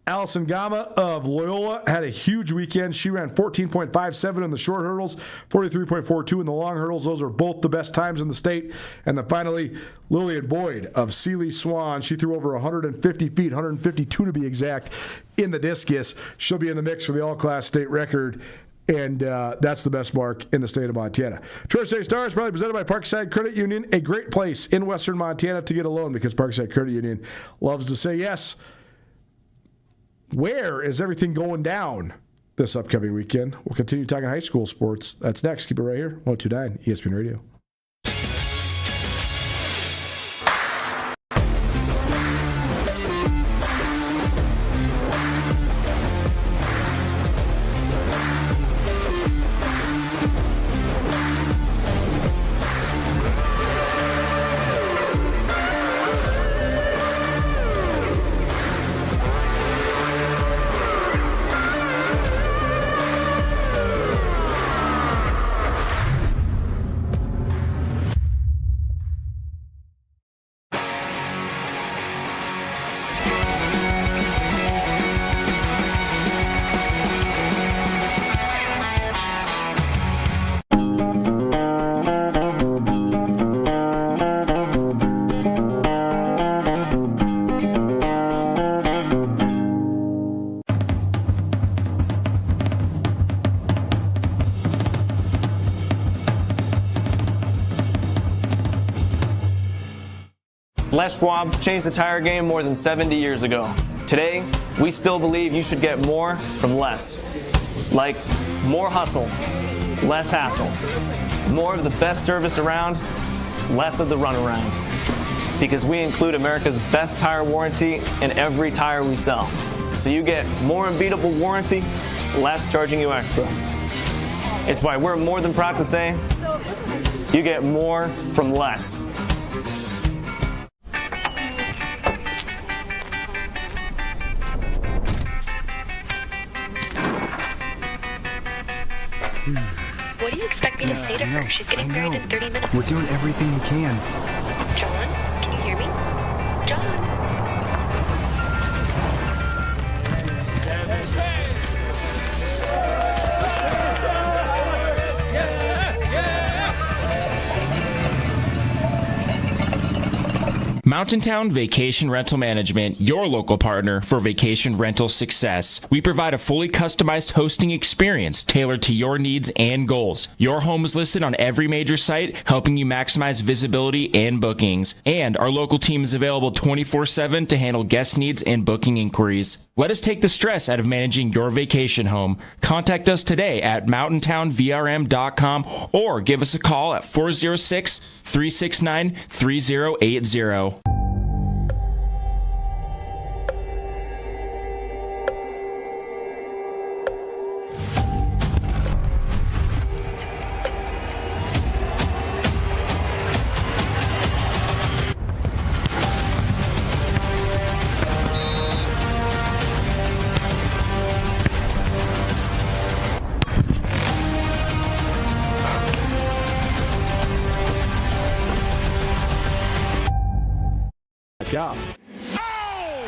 Allison Gama of Loyola had a huge weekend. She ran 14.57 in the short hurdles, 43.42 in the long hurdles. Those are both the best times in the state. And then finally, Lillian Boyd of Sealy Swan. She threw over 150 feet, 152 to be exact, in the discus. She'll be in the mix for the all-class state record. And that's the best mark in the state of Montana. Charter State Star is probably presented by Parkside Credit Union, a great place in western Montana to get a loan because Parkside Credit Union loves to say yes. Where is everything going down this upcoming weekend? We'll continue talking high school sports. That's next. Keep it right here. 102.9 ESPN Radio. Les Schwab changed the tire game more than 70 years ago. Today, we still believe you should get more from less. Like more hustle, less hassle. More of the best service around, less of the runaround. Because we include America's best tire warranty in every tire we sell. So you get more unbeatable warranty, less charging you extra. It's why we're more than proud to say, you get more from less. What do you expect me to say to her? She's getting married in 30 minutes. We're doing everything we can. John, can you hear me? John. Mountain Town Vacation Rental Management, your local partner for vacation rental success. We provide a fully customized hosting experience tailored to your needs and goals. Your home is listed on every major site, helping you maximize visibility and bookings. And our local team is available 24/7 to handle guest needs and booking inquiries. Let us take the stress out of managing your vacation home. Contact us today at mountaintownvrm.com or give us a call at 406-369-3080.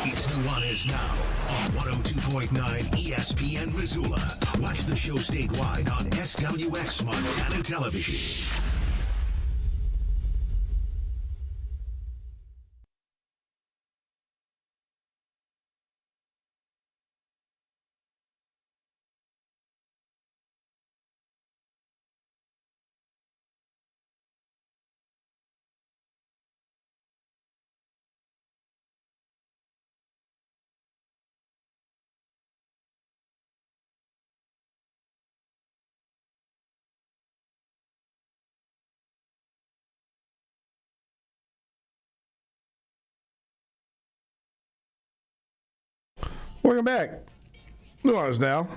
It's Nuanez Now on 102.9 ESPN Missoula. Watch the show statewide on SWX Montana Television. Welcome back. Nuanez Now.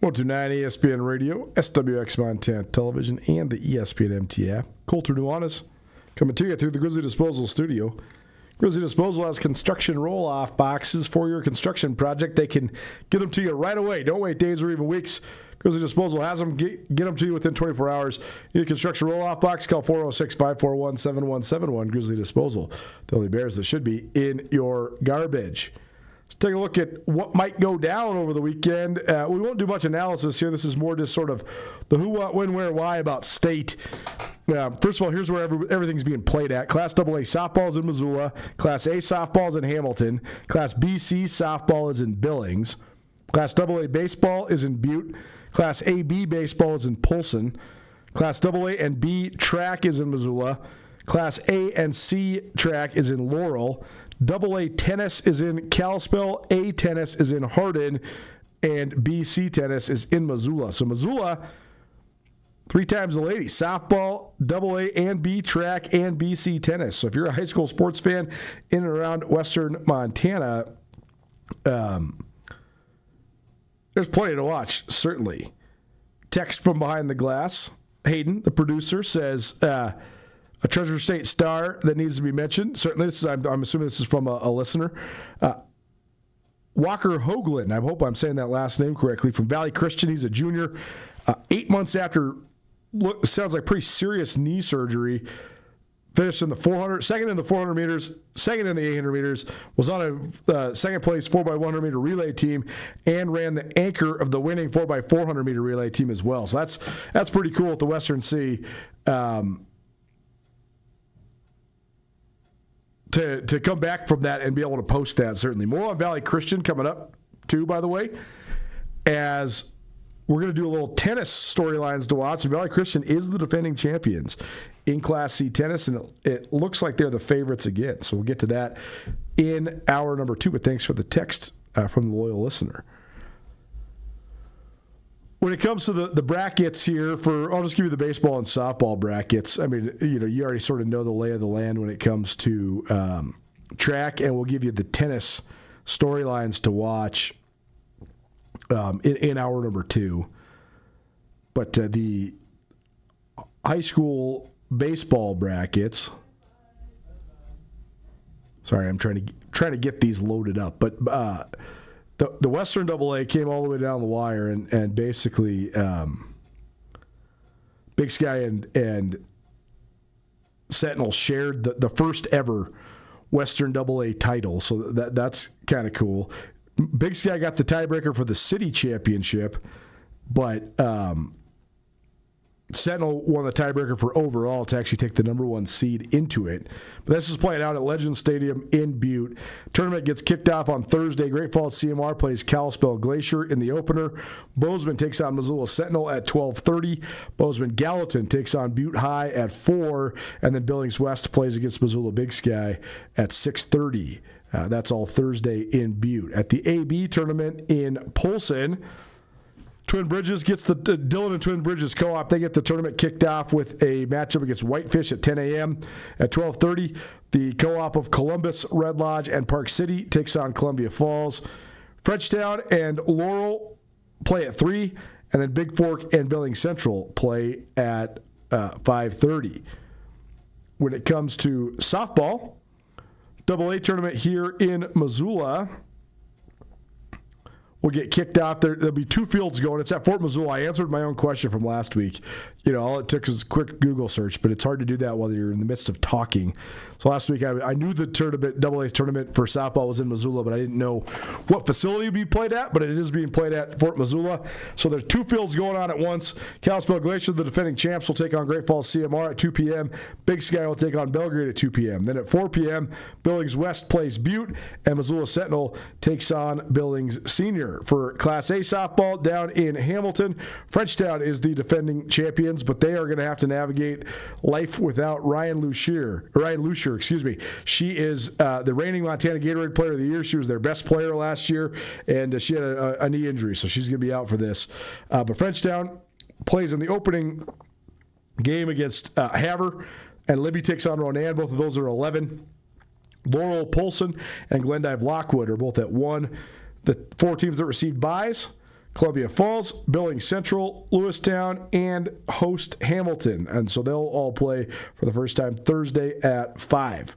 129 ESPN Radio, SWX Montana Television, and the ESPN MT app. Colter Nuanez coming to you through the Grizzly Disposal Studio. Grizzly Disposal has construction roll-off boxes for your construction project. They can get them to you right away. Don't wait days or even weeks. Grizzly Disposal has them. Get them to you within 24 hours. You need a construction roll-off box? Call 406-541-7171. Grizzly Disposal. The only bears that should be in your garbage. Let's take a look at what might go down over the weekend. We won't do much analysis here. This is more just sort of the who, what, when, where, why about state. First of all, here's where everything's being played at. Class AA softball is in Missoula. Class A softball is in Hamilton. Class BC softball is in Billings. Class AA baseball is in Butte. Class AB baseball is in Polson. Class AA and B track is in Missoula. Class A and C track is in Laurel. AA tennis is in Kalispell, A tennis is in Hardin, and BC tennis is in Missoula. So Missoula, 3 times the ladies, softball, AA and B track, and BC tennis. So if you're a high school sports fan in and around western Montana, there's plenty to watch, certainly. Text from behind the glass. Hayden, the producer, says... a Treasure State star that needs to be mentioned. Certainly, I'm assuming this is from a listener. Walker Hoagland, I hope I'm saying that last name correctly, from Valley Christian. He's a junior. 8 months after, sounds like pretty serious knee surgery, finished in the 400, second in the 400 meters, second in the 800 meters, was on a second place 4x100 meter relay team, and ran the anchor of the winning 4x400 meter relay team as well. So that's pretty cool at the Western C. To come back from that and be able to post that, certainly. More on Valley Christian coming up, too, by the way, as we're going to do a little tennis storylines to watch. Valley Christian is the defending champions in Class C tennis, and it looks like they're the favorites again. So we'll get to that in hour number 2, but thanks for the text from the loyal listener. When it comes to the brackets here, I'll just give you the baseball and softball brackets. I mean, you already sort of know the lay of the land when it comes to track, and we'll give you the tennis storylines to watch in hour number 2. But the high school baseball brackets. Sorry, I'm trying to get these loaded up, but. The Western AA came all the way down the wire, and basically Big Sky and Sentinel shared the first ever Western AA title, so that's kind of cool. Big Sky got the tiebreaker for the city championship, but Sentinel won the tiebreaker for overall to actually take the number 1 seed into it. But this is playing out at Legend Stadium in Butte. Tournament gets kicked off on Thursday. Great Falls CMR plays Kalispell Glacier in the opener. Bozeman takes on Missoula Sentinel at 12:30. Bozeman Gallatin takes on Butte High at 4. And then Billings West plays against Missoula Big Sky at 6:30. That's all Thursday in Butte. At the AB tournament in Polson, Twin Bridges gets the Dillon and Twin Bridges co-op. They get the tournament kicked off with a matchup against Whitefish at 10 a.m. At 12:30, the co-op of Columbus, Red Lodge, and Park City takes on Columbia Falls. Frenchtown and Laurel play at 3, and then Big Fork and Billings Central play at 5:30. When it comes to softball, AA tournament here in Missoula will get kicked off. There'll be 2 fields going. It's at Fort Missoula. I answered my own question from last week. All it took was a quick Google search, but it's hard to do that while you're in the midst of talking. So last week I knew the tournament, AA tournament for softball was in Missoula, but I didn't know what facility it would be played at, but it is being played at Fort Missoula. So there's 2 fields going on at once. Kalispell Glacier, the defending champs, will take on Great Falls CMR at 2 p.m. Big Sky will take on Belgrade at 2 p.m. Then at 4 p.m., Billings West plays Butte, and Missoula Sentinel takes on Billings Senior. For Class A softball down in Hamilton, Frenchtown is the defending champions, but they are going to have to navigate life without Ryan Lucier. She is the reigning Montana Gatorade Player of the Year. She was their best player last year, and she had a knee injury, so she's going to be out for this. But Frenchtown plays in the opening game against Havre, and Libby takes on Ronan. Both of those are 11. Laurel, Polson, and Glendive Lockwood are both at 1. The 4 teams that received byes: Columbia Falls, Billings Central, Lewistown, and host Hamilton. And so they'll all play for the first time Thursday at 5.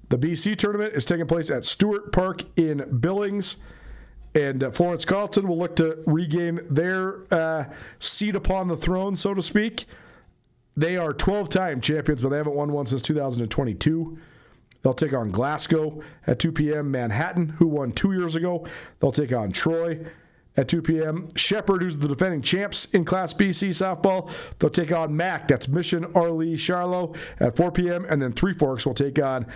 The BC tournament is taking place at Stewart Park in Billings. And Florence Carlton will look to regain their seat upon the throne, so to speak. They are 12-time champions, but they haven't won one since 2022. They'll take on Glasgow at 2 p.m. Manhattan, who won 2 years ago. They'll take on Troy at 2 p.m. Shepherd, who's the defending champs in Class BC softball, they'll take on Mac. That's Mission, Arlee, Charlo at 4 p.m. And then Three Forks will take on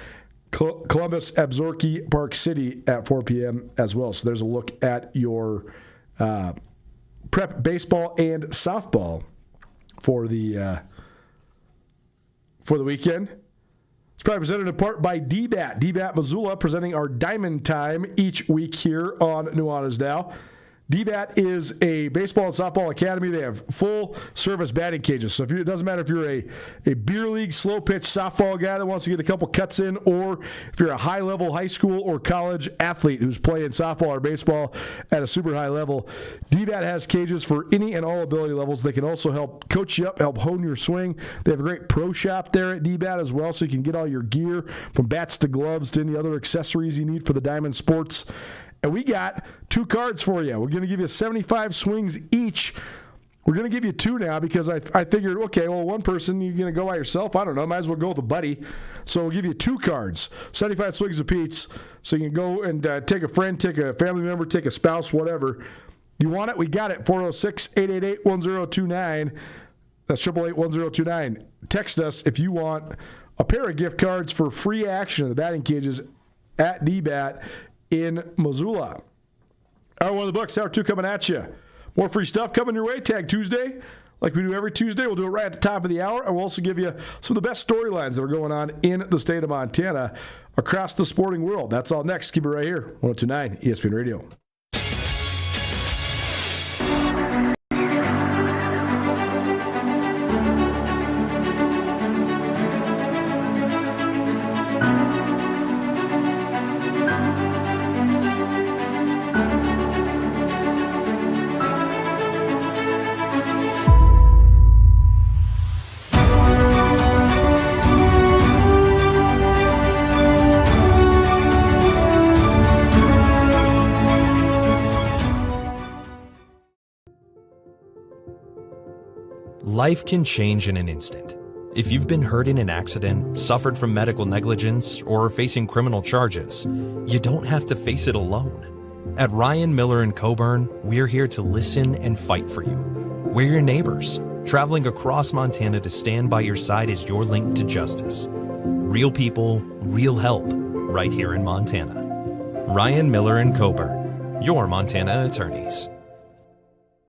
Columbus, Absaroka, Park City at 4 p.m. as well. So there's a look at your prep baseball and softball for the weekend. It's probably presented in part by DBAT. DBAT Missoula presenting our Diamond Time each week here on Nuanez Now. DBAT is a baseball and softball academy. They have full-service batting cages. So it doesn't matter if you're a beer league, slow-pitch softball guy that wants to get a couple cuts in, or if you're a high-level high school or college athlete who's playing softball or baseball at a super high level, DBAT has cages for any and all ability levels. They can also help coach you up, help hone your swing. They have a great pro shop there at DBAT as well, so you can get all your gear from bats to gloves to any other accessories you need for the Diamond Sports. And we got 2 cards for you. We're going to give you 75 swings each. We're going to give you 2 now because I figured, okay, well, one person, you're going to go by yourself. I don't know. Might as well go with a buddy. So we'll give you 2 cards, 75 swings apiece. So you can go and take a friend, take a family member, take a spouse, whatever. You want it? We got it. 406-888-1029. That's 888-1029. Text us if you want a pair of gift cards for free action in the batting cages at DBAT in Missoula. Hour 1 of the books, hour 2 coming at you. More free stuff coming your way. Tag Tuesday. like we do every Tuesday. We'll do it right at the top of the hour, and we'll also give you some of the best storylines that are going on in the state of Montana across the sporting world. That's all next. Keep it right here, 102.9 ESPN Radio. Life can change in an instant. If you've been hurt in an accident, suffered from medical negligence, or are facing criminal charges, you don't have to face it alone. At Ryan Miller & Coburn, we're here to listen and fight for you. We're your neighbors, traveling across Montana to stand by your side as your link to justice. Real people, real help, right here in Montana. Ryan Miller & Coburn, your Montana attorneys.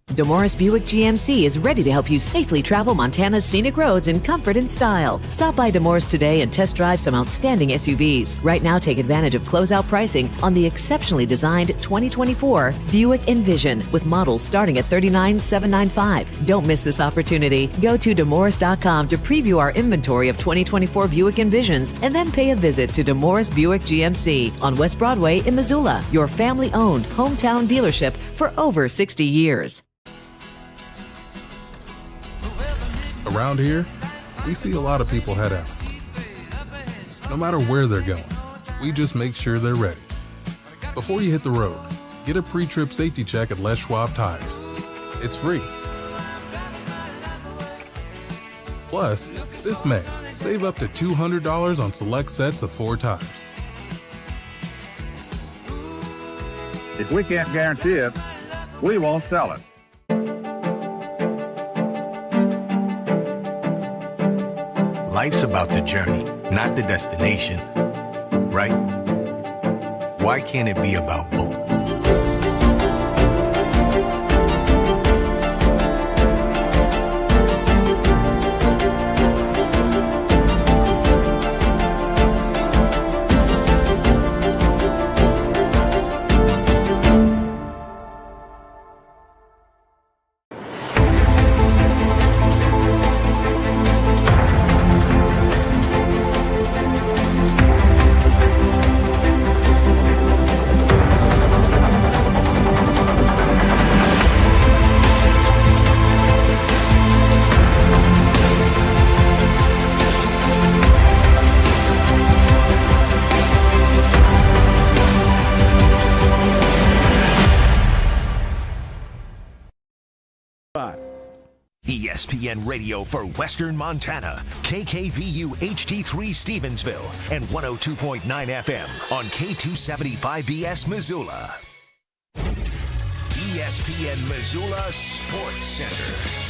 DeMorris Buick GMC is ready to help you safely travel Montana's scenic roads in comfort and style. Stop by DeMorris today and test drive some outstanding SUVs. Right now, take advantage of closeout pricing on the exceptionally designed 2024 Buick Envision with models starting at $39,795. Don't miss this opportunity. Go to DeMorris.com to preview our inventory of 2024 Buick Envisions and then pay a visit to DeMorris Buick GMC on West Broadway in Missoula, your family-owned hometown dealership for over 60 years. Around here, we see a lot of people head out. No matter where they're going, we just make sure they're ready. Before you hit the road, get a pre-trip safety check at Les Schwab Tires. It's free. Plus, this May, save up to $200 on select sets of 4 tires. If we can't guarantee it, we won't sell it. Life's about the journey, not the destination, right? Why can't it be about both? ESPN Radio for Western Montana, KKVU HD3 Stevensville, and 102.9 FM on K275BS Missoula. ESPN Missoula Sports Center.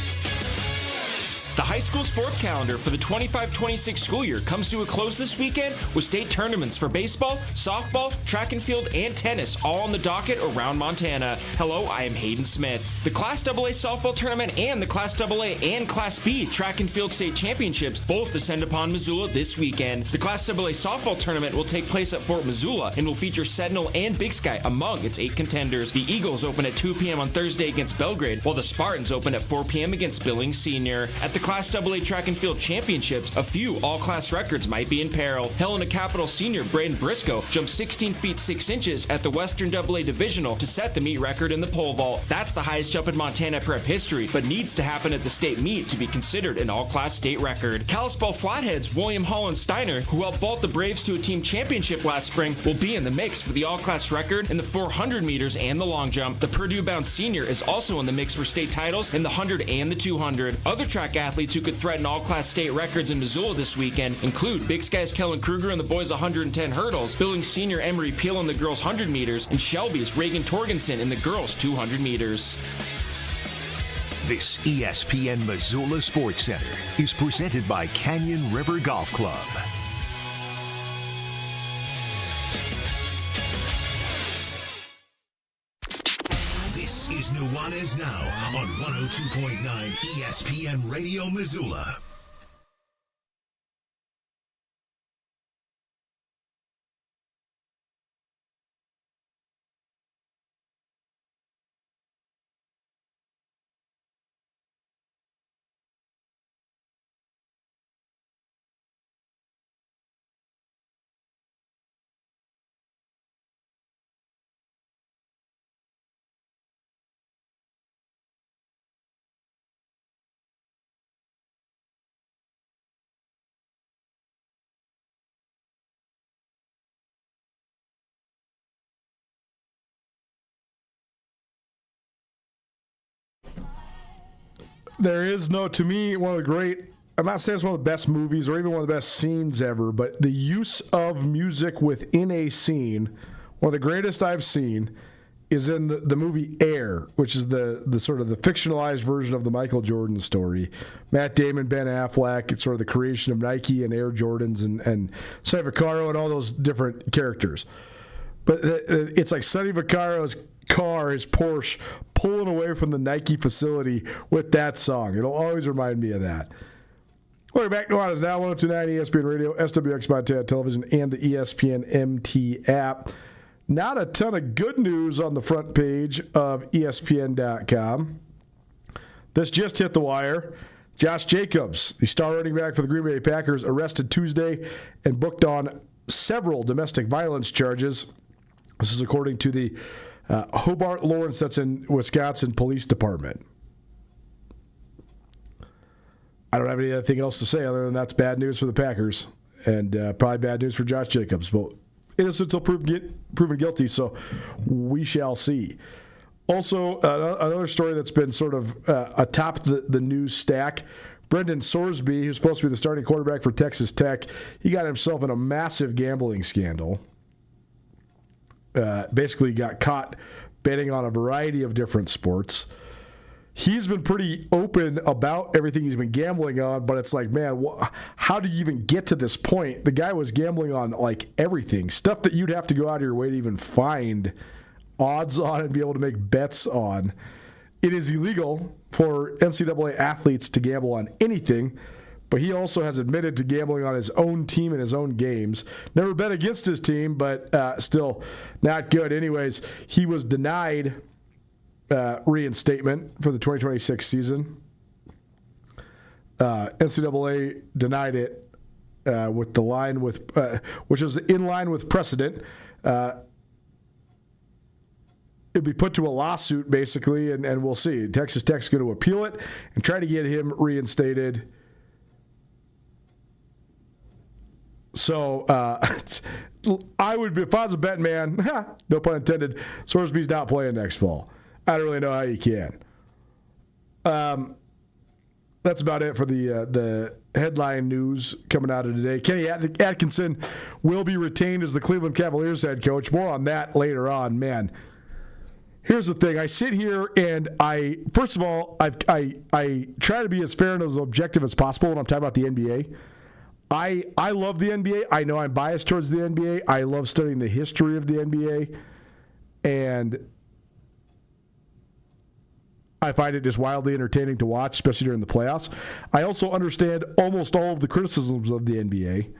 The high school sports calendar for the 25-26 school year comes to a close this weekend with state tournaments for baseball, softball, track and field, and tennis all on the docket around Montana. Hello, I am Hayden Smith. The Class AA softball tournament and the Class AA and Class B track and field state championships both descend upon Missoula this weekend. The Class AA softball tournament will take place at Fort Missoula and will feature Sentinel and Big Sky among its 8 contenders. The Eagles open at 2 p.m. on Thursday against Belgrade, while the Spartans open at 4 p.m. against Billings Senior. At the Class AA track and field championships, a few all-class records might be in peril. Helena Capital senior Braden Briscoe jumped 16 feet 6 inches at the Western AA Divisional to set the meet record in the pole vault. That's the highest jump in Montana prep history, but needs to happen at the state meet to be considered an all-class state record. Kalispell Flathead's William Holland Steiner, who helped vault the Braves to a team championship last spring, will be in the mix for the all-class record in the 400 meters and the long jump. The Purdue-bound senior is also in the mix for state titles in the 100 and the 200. Other track athletes who could threaten all-class state records in Missoula this weekend include Big Sky's Kellen Kruger in the boys 110 hurdles, Billings senior Emery Peel in the girls 100 meters, and Shelby's Reagan Torgensen in the girls 200 meters. This ESPN Missoula Sports Center is presented by Canyon River Golf Club. This is is Nuanez Now on 102.9 ESPN Radio Missoula. There is no, to me, one of the great, I'm not saying it's one of the best movies or even one of the best scenes ever, but the use of music within a scene, one of the greatest I've seen, is in the movie Air, which is the sort of the fictionalized version of the Michael Jordan story. Matt Damon, Ben Affleck, it's sort of the creation of Nike and Air Jordans and Sonny Vaccaro and all those different characters. But it's like Sonny Vaccaro's car, his Porsche, pulling away from the Nike facility with that song. It'll always remind me of that. Welcome back to Nuanez Now, 102.9 ESPN Radio, SWX Montana Television, and the ESPN MT app. Not a ton of good news on the front page of ESPN.com. This just hit the wire. Josh Jacobs, the star running back for the Green Bay Packers, arrested Tuesday and booked on several domestic violence charges. This is according to the Hobart Lawrence, that's in Wisconsin Police Department. I don't have anything else to say other than that's bad news for the Packers and probably bad news for Josh Jacobs. But innocent until proven guilty, so we shall see. Also, another story that's been sort of atop the news stack, Brendan Sorsby, who's supposed to be the starting quarterback for Texas Tech, he got himself in a massive gambling scandal. Basically got caught betting on a variety of different sports. He's been pretty open about everything he's been gambling on, but it's like, man, how do you even get to this point? The guy was gambling on like everything, stuff that you'd have to go out of your way to even find odds on and be able to make bets on. It is illegal for NCAA athletes to gamble on anything, but he also has admitted to gambling on his own team and his own games. Never bet against his team, but still not good. Anyways, he was denied reinstatement for the 2026 season. NCAA denied it with the line which is in line with precedent. It'd be put to a lawsuit basically, and we'll see. Texas Tech's going to appeal it and try to get him reinstated. So I would be, if I was a betting man, no pun intended, Sorsby's not playing next fall. I don't really know how you can. That's about it for the headline news coming out of today. Kenny Atkinson will be retained as the Cleveland Cavaliers head coach. More on that later on. Man, here's the thing. I sit here and I try to be as fair and as objective as possible when I'm talking about the NBA. I love the NBA. I know I'm biased towards the NBA. I love studying the history of the NBA. And I find it just wildly entertaining to watch, especially during the playoffs. I also understand almost all of the criticisms of the NBA.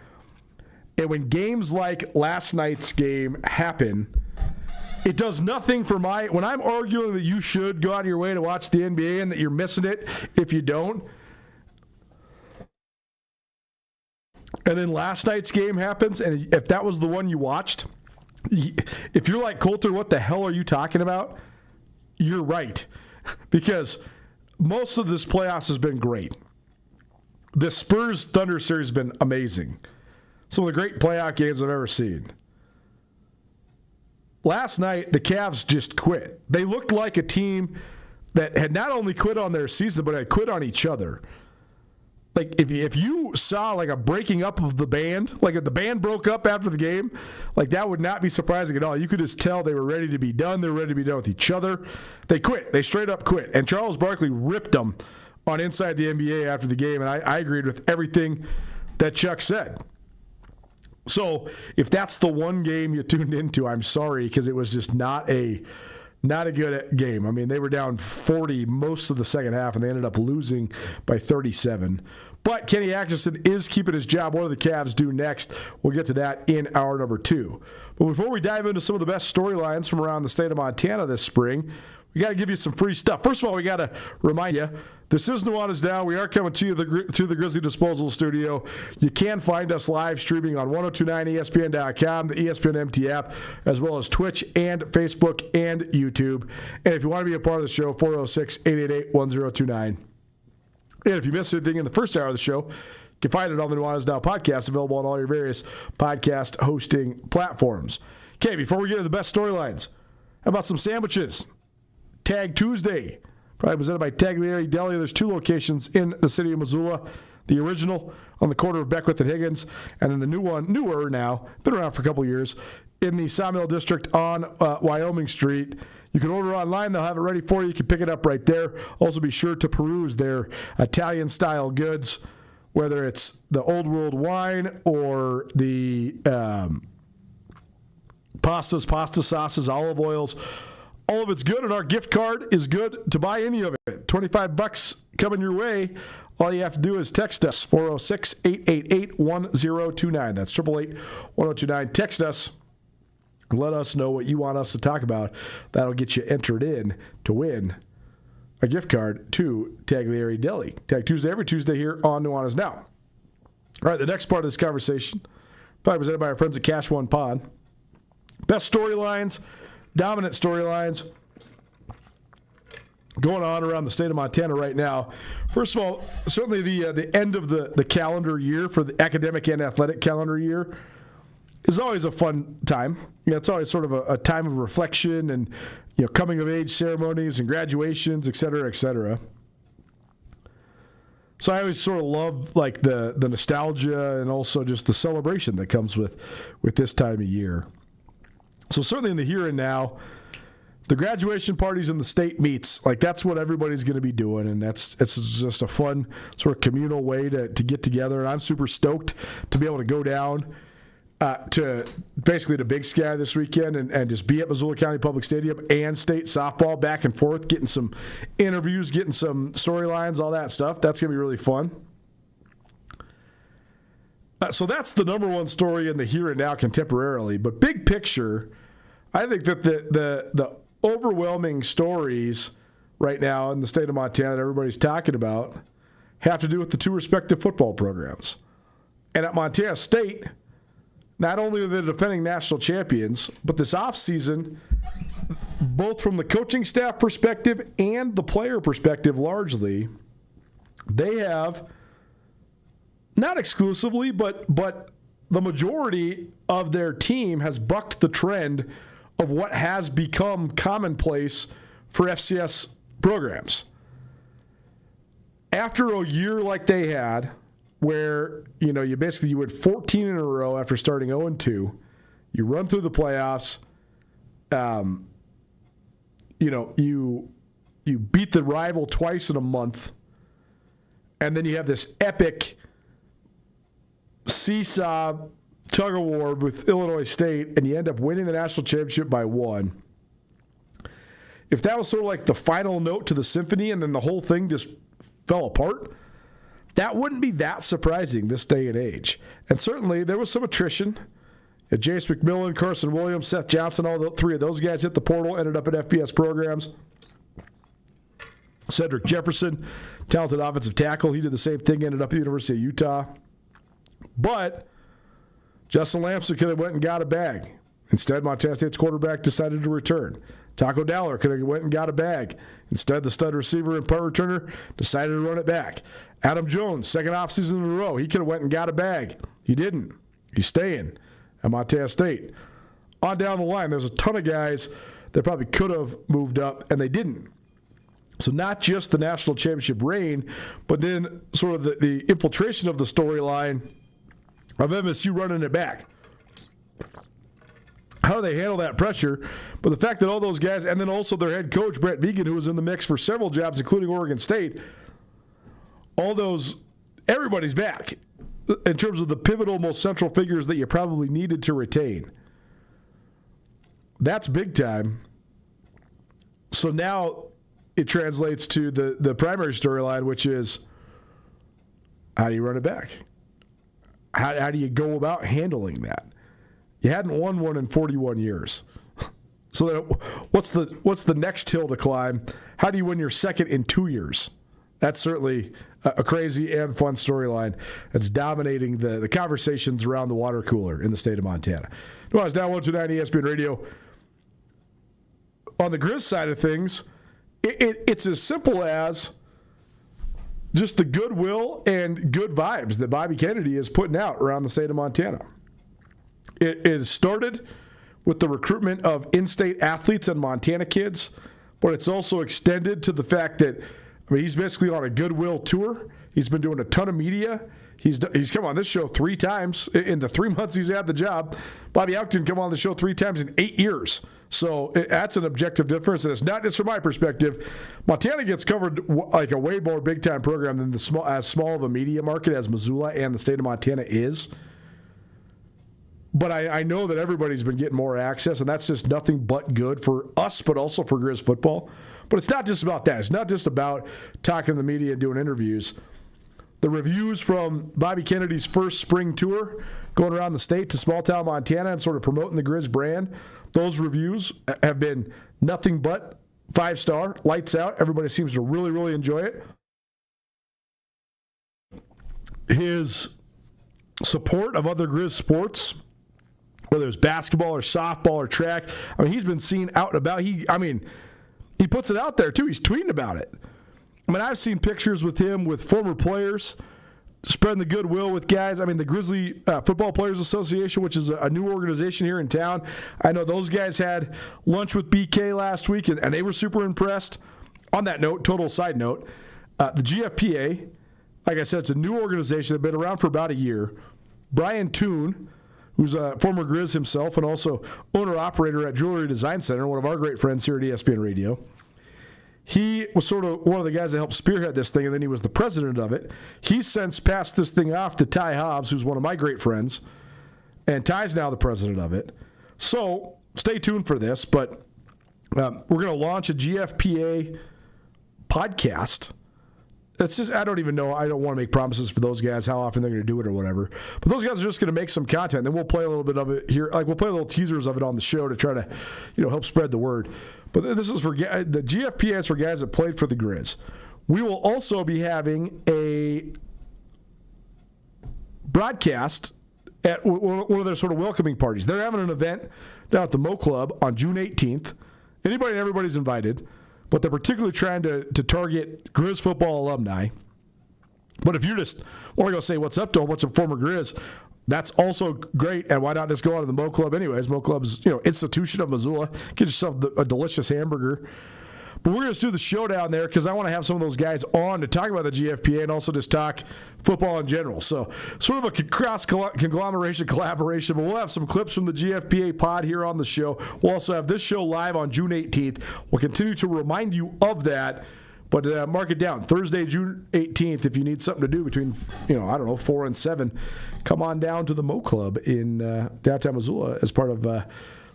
And when games like last night's game happen, it does nothing for when I'm arguing that you should go out of your way to watch the NBA and that you're missing it if you don't. And then last night's game happens, and if that was the one you watched, if you're like, Coulter, what the hell are you talking about? You're right. Because most of this playoffs has been great. The Spurs-Thunder series has been amazing. Some of the great playoff games I've ever seen. Last night, the Cavs just quit. They looked like a team that had not only quit on their season, but had quit on each other. Like, if you saw, like, a breaking up of the band, like if the band broke up after the game, like, that would not be surprising at all. You could just tell they were ready to be done. They were ready to be done with each other. They quit. They straight up quit. And Charles Barkley ripped them on Inside the NBA after the game, and I agreed with everything that Chuck said. So if that's the one game you tuned into, I'm sorry, because it was just not a Not a good game. I mean, they were down 40 most of the second half, and they ended up losing by 37. But Kenny Atkinson is keeping his job. What do the Cavs do next? We'll get to that in hour number 2. But before we dive into some of the best storylines from around the state of Montana this spring, we got to give you some free stuff. First of all, we got to remind you, this is Nuanez Now. We are coming to you to the Grizzly Disposal Studio. You can find us live streaming on 1029ESPN.com, the ESPN MT app, as well as Twitch and Facebook and YouTube. And if you want to be a part of the show, 406-888-1029. And if you missed anything in the first hour of the show, you can find it on the Nuanez Now podcast, available on all your various podcast hosting platforms. Okay, before we get to the best storylines, how about some sandwiches? Tag Tuesday, probably presented by Taglieri Deli. There's 2 locations in the city of Missoula. The original on the corner of Beckwith and Higgins, and then the new one, newer now, been around for a couple of years, in the Sawmill District on Wyoming Street. You can order online. They'll have it ready for you. You can pick it up right there. Also be sure to peruse their Italian-style goods, whether it's the old world wine or the pastas, pasta sauces, olive oils. All of it's good, and our gift card is good to buy any of it. $25 coming your way. All you have to do is text us, 406-888-1029. That's 888-1029. Text us and let us know what you want us to talk about. That'll get you entered in to win a gift card to Taglieri Deli. Tag Tuesday, every Tuesday here on Nuanez Now. All right, the next part of this conversation, probably presented by our friends at Cash One Pod. Best storylines, dominant storylines going on around the state of Montana right now. First of all, certainly the end of the calendar year for the academic and athletic calendar year is always a fun time. You know, it's always sort of a time of reflection and, you know, coming of age ceremonies and graduations, et cetera, et cetera. So I always sort of love like the nostalgia and also just the celebration that comes with this time of year. So certainly in the here and now, the graduation parties and the state meets, like that's what everybody's going to be doing, and it's just a fun sort of communal way to get together. And I'm super stoked to be able to go down to basically the Big Sky this weekend and just be at Missoula County Public Stadium and state softball back and forth, getting some interviews, getting some storylines, all that stuff. That's going to be really fun. So that's the number one story in the here and now contemporarily. But big picture, I think that the overwhelming stories right now in the state of Montana that everybody's talking about have to do with the 2 respective football programs. And at Montana State, not only are they defending national champions, but this offseason, both from the coaching staff perspective and the player perspective largely, they have, not exclusively, but the majority of their team has bucked the trend of what has become commonplace for FCS programs. After a year like they had, where you went 14 in a row after starting 0-2, you run through the playoffs, you beat the rival twice in a month, and then you have this epic seesaw tug of war with Illinois State, and you end up winning the national championship by 1. If that was sort of like the final note to the symphony and then the whole thing just fell apart, that wouldn't be that surprising this day and age. And certainly there was some attrition. Jace McMillan, Carson Williams, Seth Johnson, all 3 of those guys hit the portal, ended up at FBS programs. Cedric Jefferson, talented offensive tackle, he did the same thing, ended up at the University of Utah. But Justin Lamson could have went and got a bag. Instead, Montana State's quarterback decided to return. Taco Dowler could have went and got a bag. Instead, the stud receiver and punt returner decided to run it back. Adam Jones, second offseason in a row, he could have went and got a bag. He didn't. He's staying at Montana State. On down the line, there's a ton of guys that probably could have moved up, and they didn't. So not just the national championship reign, but then sort of the infiltration of the storyline of MSU running it back. How do they handle that pressure? But the fact that all those guys, and then also their head coach, Brett Vegan, who was in the mix for several jobs, including Oregon State, everybody's back in terms of the pivotal, most central figures that you probably needed to retain. That's big time. So now it translates to the primary storyline, which is how do you run it back? How do you go about handling that? You hadn't won one in 41 years. So what's the next hill to climb? How do you win your second in 2 years? That's certainly a crazy and fun storyline that's dominating the conversations around the water cooler in the state of Montana. Nuanez Now 129 ESPN Radio. On the Grizz side of things, it's as simple as just the goodwill and good vibes that Bobby Kennedy is putting out around the state of Montana. It started with the recruitment of in-state athletes and Montana kids, but it's also extended to the fact that he's basically on a goodwill tour. He's been doing a ton of media. He's come on this show 3 times in the 3 months he's had the job. Bobby Hauck didn't come on the show 3 times in 8 years. So that's an objective difference, and it's not just from my perspective. Montana gets covered like a way more big-time program than as small of a media market as Missoula and the state of Montana is. But I know that everybody's been getting more access, and that's just nothing but good for us, but also for Grizz football. But it's not just about that. It's not just about talking to the media and doing interviews. The reviews from Bobby Kennedy's first spring tour, going around the state to small-town Montana and sort of promoting the Grizz brand, those reviews have been nothing but 5-star, lights out. Everybody seems to really, really enjoy it. His support of other Grizz sports, whether it's basketball or softball or track, he's been seen out and about. He puts it out there, too. He's tweeting about it. I've seen pictures with him with former players, spreading the goodwill with guys. The Grizzly Football Players Association, which is a new organization here in town. I know those guys had lunch with BK last week, and they were super impressed. On that note, total side note, the GFPA, like I said, it's a new organization. They've been around for about a year. Brian Toon, who's a former Grizz himself and also owner-operator at Jewelry Design Center, one of our great friends here at ESPN Radio. He was sort of one of the guys that helped spearhead this thing, and then he was the president of it. He's since passed this thing off to Ty Hobbs, who's one of my great friends, and Ty's now the president of it. So stay tuned for this, but we're going to launch a GFPA podcast. It's just, I don't even know. I don't want to make promises for those guys, how often they're going to do it or whatever. But those guys are just going to make some content. Then we'll play a little bit of it here. Like we'll play little teasers of it on the show to try to, help spread the word. But this is for the GFPA is for guys that played for the Grizz. We will also be having a broadcast at one of their sort of welcoming parties. They're having an event down at the Mo Club on June 18th. Anybody and everybody's invited. But they're particularly trying to target Grizz football alumni. But if you just want to go say what's up to a bunch of former Grizz, that's also great. And why not just go out to the Mo Club anyways? Mo Club's institution of Missoula. Get yourself a delicious hamburger. But we're going to do the show down there because I want to have some of those guys on to talk about the GFPA and also just talk football in general. So sort of a cross-conglomeration collaboration, but we'll have some clips from the GFPA pod here on the show. We'll also have this show live on June 18th. We'll continue to remind you of that, but mark it down. Thursday, June 18th, if you need something to do between, 4 and 7, come on down to the Mo Club in downtown Missoula as part of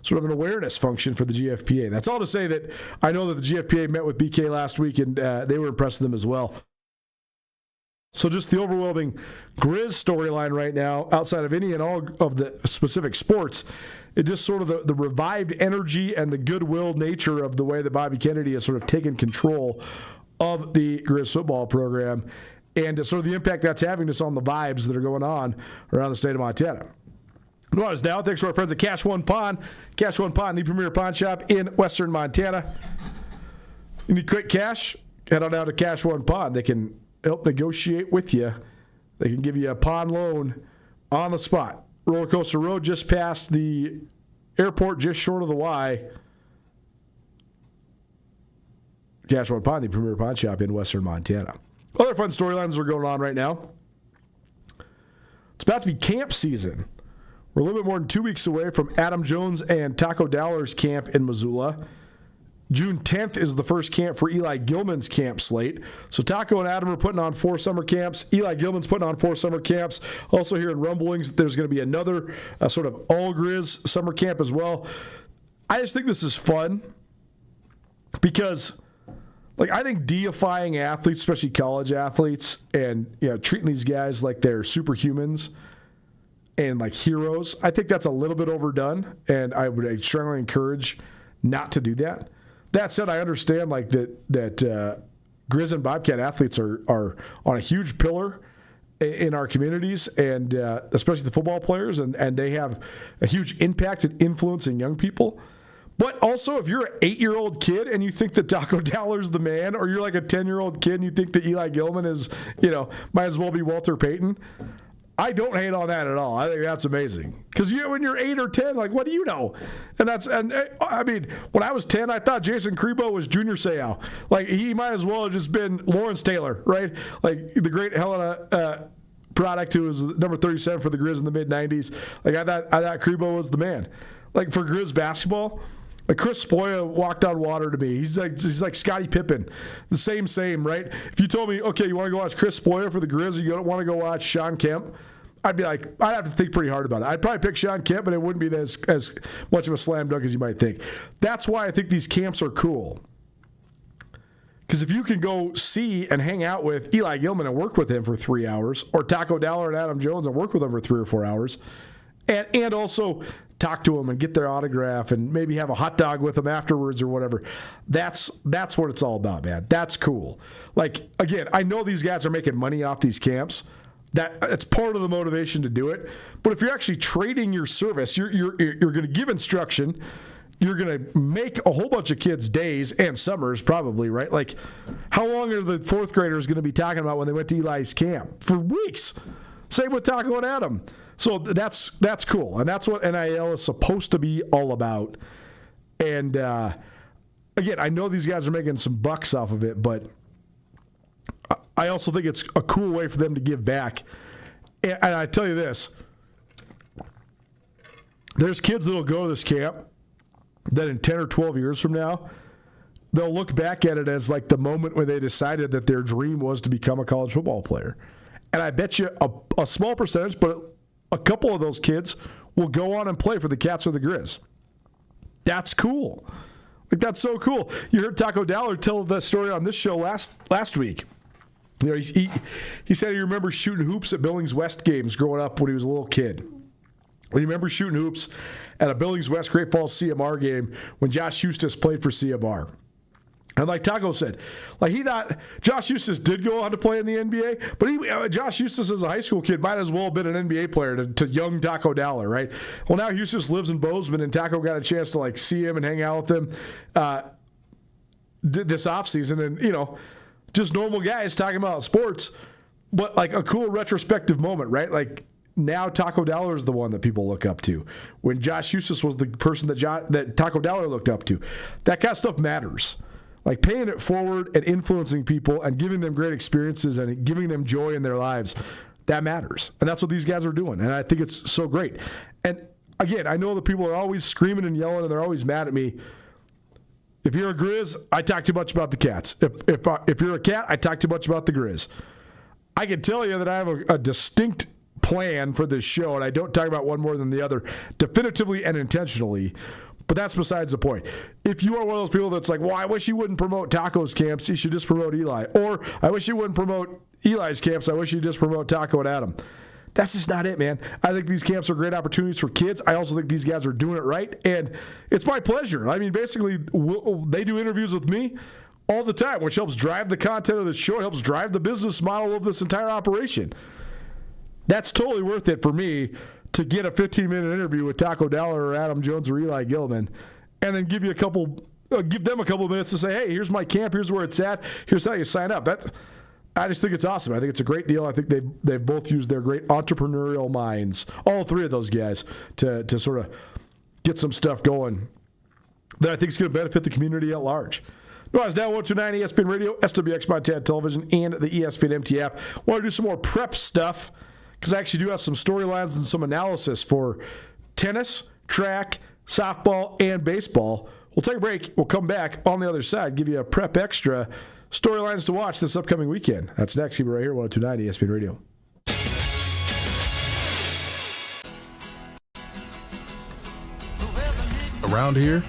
sort of an awareness function for the GFPA. That's all to say that I know that the GFPA met with BK last week, and they were impressed with them as well. So just the overwhelming Grizz storyline right now, outside of any and all of the specific sports, it just sort of the revived energy and the goodwill nature of the way that Bobby Kennedy has sort of taken control of the Grizz football program and sort of the impact that's having just on the vibes that are going on around the state of Montana. Nuanez Now, thanks to our friends at Cash One Pawn. Cash One Pawn, the premier pawn shop in western Montana. You need quick cash? Head on down to Cash One Pawn. They can help negotiate with you. They can give you a pawn loan on the spot. Roller Coaster Road, just past the airport, just short of the Y. Cash One Pawn, the premier pawn shop in western Montana. Other fun storylines are going on right now. It's about to be camp season. We're a little bit more than 2 weeks away from Adam Jones and Taco Dowler's camp in Missoula. June 10th is the first camp for Eli Gilman's camp slate. So Taco and Adam are putting on 4 summer camps. Eli Gilman's putting on 4 summer camps. Also hearing rumblings that there's going to be another sort of all Grizz summer camp as well. I just think this is fun. Because, like, I think deifying athletes, especially college athletes, and treating these guys like they're superhumans and like heroes, I think that's a little bit overdone, and I would strongly encourage not to do that. That said, I understand like that Grizz and Bobcat athletes are on a huge pillar in our communities, and especially the football players, and they have a huge impact at influencing young people. But also, if you're an 8-year-old kid and you think that Taco Dowler's the man, or you're like a 10-year-old kid and you think that Eli Gilman is, might as well be Walter Payton, I don't hate on that at all. I think that's amazing. Because when you're 8 or 10, like, what do you know? And I mean, when I was 10, I thought Jason Crebo was Junior Seau. Like, he might as well have just been Lawrence Taylor, right? Like, the great Helena product who was number 37 for the Grizz in the mid-'90s. Like, I thought Crebo was the man. Like, for Grizz basketball, like Chris Spoya walked on water to me. He's like Scottie Pippen, the same, right? If you told me, okay, you want to go watch Chris Spoya for the Grizz, or you don't want to go watch Sean Kemp, I'd be like, I'd have to think pretty hard about it. I'd probably pick Sean Kemp, but it wouldn't be as much of a slam dunk as you might think. That's why I think these camps are cool. Because if you can go see and hang out with Eli Gilman and work with him for 3 hours, or Taco Dowler and Adam Jones and work with them for 3 or 4 hours, and also talk to them and get their autograph and maybe have a hot dog with them afterwards or whatever, that's what it's all about, man. That's cool. Like, again, I know these guys are making money off these camps. It's part of the motivation to do it. But if you're actually trading your service, you're going to give instruction. You're going to make a whole bunch of kids' days and summers probably, right? Like, how long are the fourth graders going to be talking about when they went to Eli's camp? For weeks. Same with Taco and Adam. So that's cool. And that's what NIL is supposed to be all about. And, again, I know these guys are making some bucks off of it, but I also think it's a cool way for them to give back. And I tell you this, there's kids that will go to this camp that in 10 or 12 years from now, they'll look back at it as like the moment when they decided that their dream was to become a college football player. And I bet you a small percentage, but a couple of those kids will go on and play for the Cats or the Grizz. That's cool. Like, that's so cool. You heard Taco Dowler tell the story on this show last week. He said he remembers shooting hoops at Billings West games growing up when he was a little kid. When you remember shooting hoops at a Billings West Great Falls CMR game when Josh Eustace played for CMR. And like Taco said, like, he thought Josh Eustace did go on to play in the NBA, but Josh Eustace as a high school kid might as well have been an NBA player to young Taco Dowler, right? Well, now Eustace lives in Bozeman, and Taco got a chance to like see him and hang out with him this offseason, and just normal guys talking about sports, but like a cool retrospective moment, right? Like, now Taco Dowler is the one that people look up to, when Josh Eustace was the person that Taco Dowler looked up to. That kind of stuff matters. Like, paying it forward and influencing people and giving them great experiences and giving them joy in their lives, that matters. And that's what these guys are doing. And I think it's so great. And again, I know that people are always screaming and yelling and they're always mad at me. If you're a Grizz, I talk too much about the Cats. If you're a Cat, I talk too much about the Grizz. I can tell you that I have a distinct plan for this show, and I don't talk about one more than the other definitively and intentionally, but that's besides the point. If you are one of those people that's like, well, I wish you wouldn't promote Taco's camps, you should just promote Eli. Or I wish you wouldn't promote Eli's camps, I wish you'd just promote Taco and Adam. That's just not it, man. I think these camps are great opportunities for kids. I also think these guys are doing it right, and it's my pleasure. I mean, basically, they do interviews with me all the time, which helps drive the content of the show, helps drive the business model of this entire operation. That's totally worth it for me to get a 15-minute interview with Taco Dowler or Adam Jones or Eli Gilman, and then give them a couple minutes to say, hey, here's my camp, here's where it's at, here's how you sign up. I just think it's awesome. I think it's a great deal. I think they've both used their great entrepreneurial minds, all three of those guys, to sort of get some stuff going that I think is going to benefit the community at large. Nuanez Now 129 ESPN Radio, SWX Montana Television, and the ESPN MT app. Want to do some more prep stuff, because I actually do have some storylines and some analysis for tennis, track, softball, and baseball. We'll take a break. We'll come back on the other side, give you a prep extra, storylines to watch this upcoming weekend. That's next. Keep it right here, 102.9 ESPN Radio. Around here,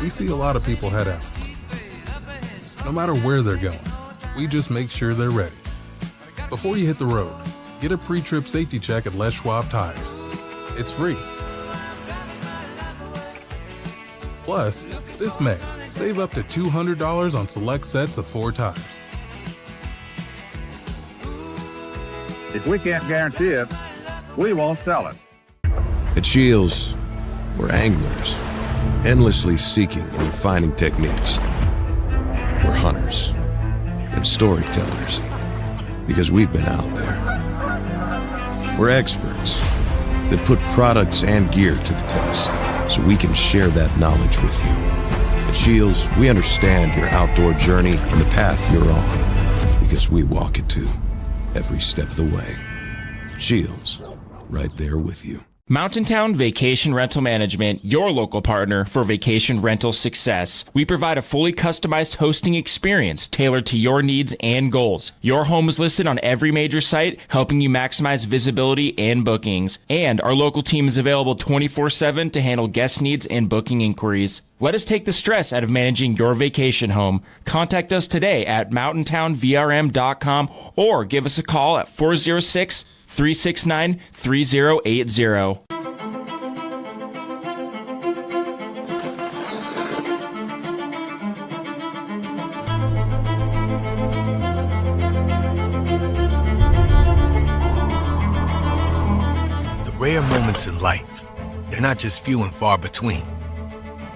we see a lot of people head out. No matter where they're going, we just make sure they're ready. Before you hit the road, get a pre-trip safety check at Les Schwab Tires. It's free. Plus, this May, save up to $200 on select sets of 4 tires. If we can't guarantee it, we won't sell it. At Shields, we're anglers, endlessly seeking and refining techniques. We're hunters and storytellers, because we've been out there. We're experts that put products and gear to the test, so we can share that knowledge with you. At Shields, we understand your outdoor journey and the path you're on, because we walk it too, every step of the way. Shields, right there with you. Mountain Town Vacation Rental Management, your local partner for vacation rental success. We provide a fully customized hosting experience tailored to your needs and goals. Your home is listed on every major site, helping you maximize visibility and bookings. And our local team is available 24/7 to handle guest needs and booking inquiries. Let us take the stress out of managing your vacation home. Contact us today at mountaintownvrm.com or give us a call at 406-369-3080. The rare moments in life, they're not just few and far between.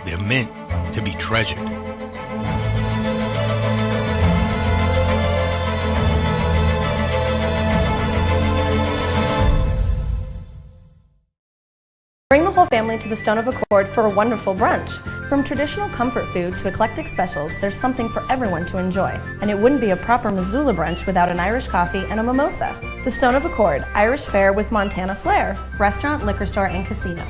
They're meant to be treasured. Bring the whole family to the Stone of Accord for a wonderful brunch. From traditional comfort food to eclectic specials, there's something for everyone to enjoy. And it wouldn't be a proper Missoula brunch without an Irish coffee and a mimosa. The Stone of Accord, Irish fare with Montana flair. Restaurant, liquor store, and casino.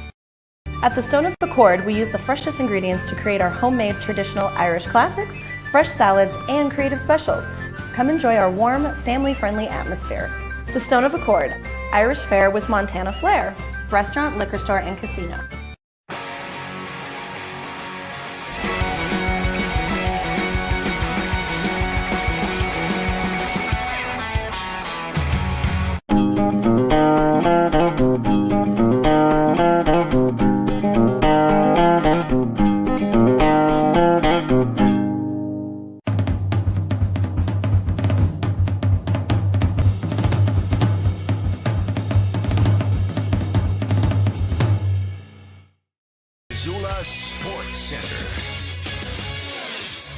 At the Stone of Accord, we use the freshest ingredients to create our homemade traditional Irish classics, fresh salads, and creative specials. Come enjoy our warm, family-friendly atmosphere. The Stone of Accord, Irish fare with Montana flair. Restaurant, liquor store, and casino. Missoula Sports Center.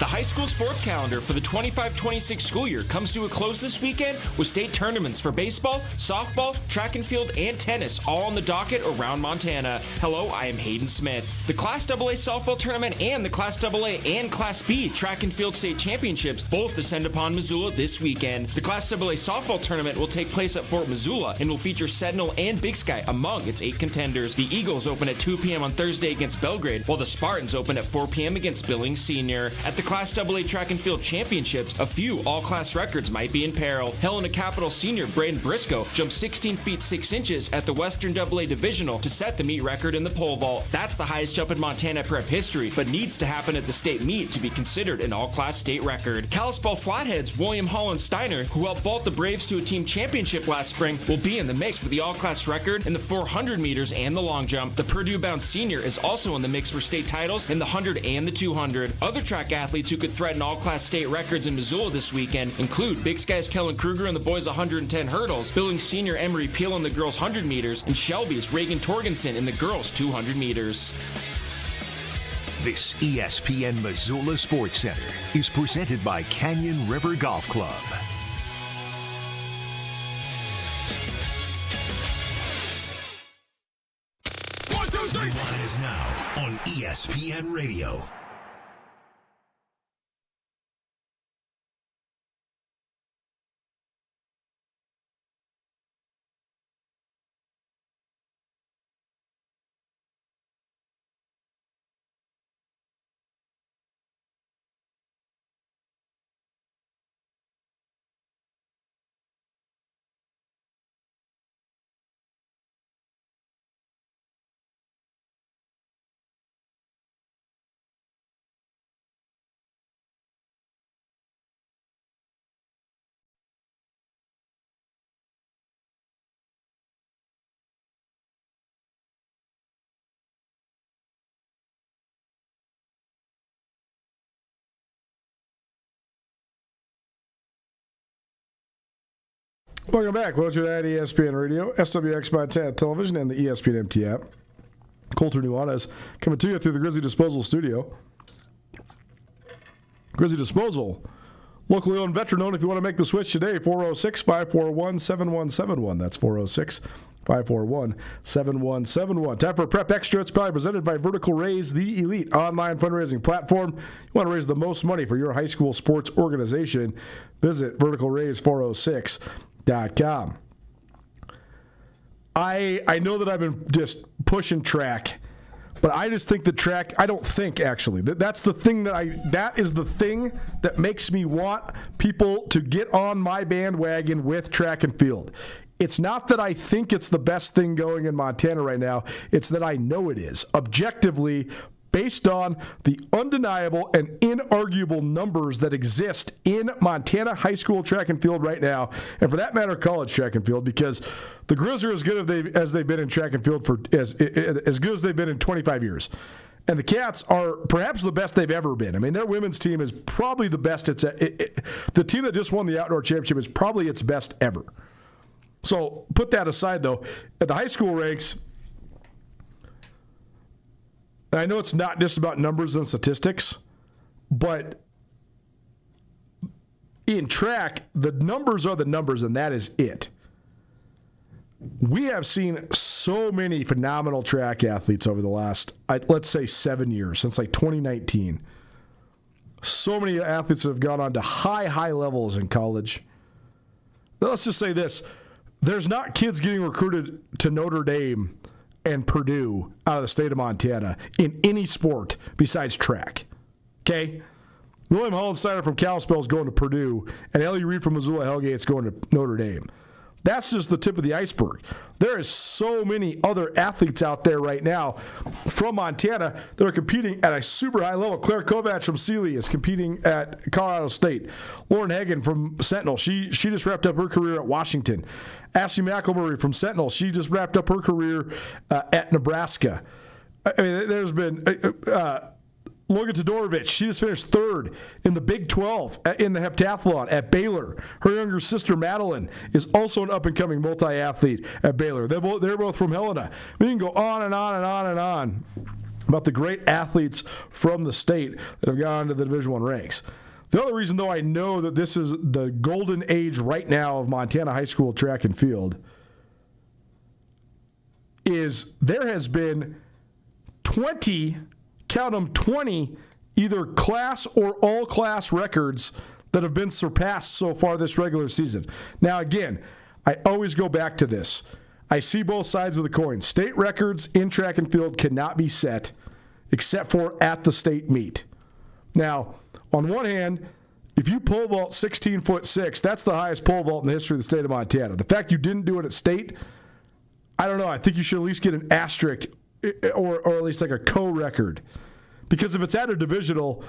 The high school sports calendar for the 25-26 school year comes to a close this weekend with state tournaments for baseball, softball, track and field, and tennis all on the docket around Montana. Hello, I am Hayden Smith. The Class AA softball tournament and the Class AA and Class B track and field state championships both descend upon Missoula this weekend. The Class AA softball tournament will take place at Fort Missoula and will feature Sentinel and Big Sky among its 8 contenders. The Eagles open at 2 p.m. on Thursday against Belgrade, while the Spartans open at 4 p.m. against Billings Senior. At the Class AA track and field championships, a few all-class records might be in peril. Helena Capital senior Braden Briscoe jumped 16 feet 6 inches at the Western AA Divisional to set the meet record in the pole vault. That's the highest jump in Montana prep history, but needs to happen at the state meet to be considered an all-class state record. Kalispell Flathead's William Holland Steiner, who helped vault the Braves to a team championship last spring, will be in the mix for the all-class record in the 400 meters and the long jump. The Purdue-bound senior is also in the mix for state titles in the 100 and the 200. Other track athletes who could threaten all-class state records in Missoula this weekend include Big Sky's Kellen Kruger in the boys' 110 hurdles, Billings senior Emery Peel in the girls' 100 meters, and Shelby's Reagan Torgensen in the girls' 200 meters. This ESPN Missoula Sports Center is presented by Canyon River Golf Club. Nuanez Now on ESPN Radio. Welcome back. Welcome to ESPN Radio, SWX Montana Television, and the ESPN MT app. Colter Nuanez coming to you through the Grizzly Disposal Studio. Grizzly Disposal, locally owned, veteran owned. If you want to make the switch today, 406-541-7171. That's 406-541-7171. Time for Prep Extra. It's probably presented by Vertical Raise, the elite online fundraising platform. You want to raise the most money for your high school sports organization, visit verticalraise406.com. I know that I've been just pushing track, but I just think that track, I don't think actually. That's the thing that is the thing that makes me want people to get on my bandwagon with track and field. It's not that I think it's the best thing going in Montana right now. It's that I know it is. Objectively, based on the undeniable and inarguable numbers that exist in Montana high school track and field right now, and for that matter, college track and field, because the Grizz are as good as they've been in track and field for as good as they've been in 25 years. And the Cats are perhaps the best they've ever been. I mean, their women's team is probably the best. The team that just won the outdoor championship is probably its best ever. So put that aside, though. At the high school ranks, I know it's not just about numbers and statistics, but in track, the numbers are the numbers, and that is it. We have seen so many phenomenal track athletes over the last, let's say, 7 years, since like 2019. So many athletes have gone on to high levels in college. Let's just say this. There's not kids getting recruited to Notre Dame and Purdue out of the state of Montana in any sport besides track. Okay? William Hollensteiner from Kalispell is going to Purdue, and Ellie Reed from Missoula Hellgate's going to Notre Dame. That's just the tip of the iceberg. There is so many other athletes out there right now from Montana that are competing at a super high level. Claire Kovacs from Sealy is competing at Colorado State. Lauren Hagen from Sentinel, she just wrapped up her career at Washington. Ashley McElmurray from Sentinel, she just wrapped up her career at Nebraska. I mean, there's been Logan Todorovich, she just finished third in the Big 12 in the heptathlon at Baylor. Her younger sister, Madeline, is also an up-and-coming multi-athlete at Baylor. They're both from Helena. We can go on and on and on and on about the great athletes from the state that have gone to the Division I ranks. The other reason, though, I know that this is the golden age right now of Montana high school track and field is there has been 20 either class or all-class records that have been surpassed so far this regular season. Now, again, I always go back to this. I see both sides of the coin. State records in track and field cannot be set except for at the state meet. Now, on one hand, if you pole vault 16'6", that's the highest pole vault in the history of the state of Montana. The fact you didn't do it at state, I don't know. I think you should at least get an asterisk or at least like a co-record. Because if it's at a divisional,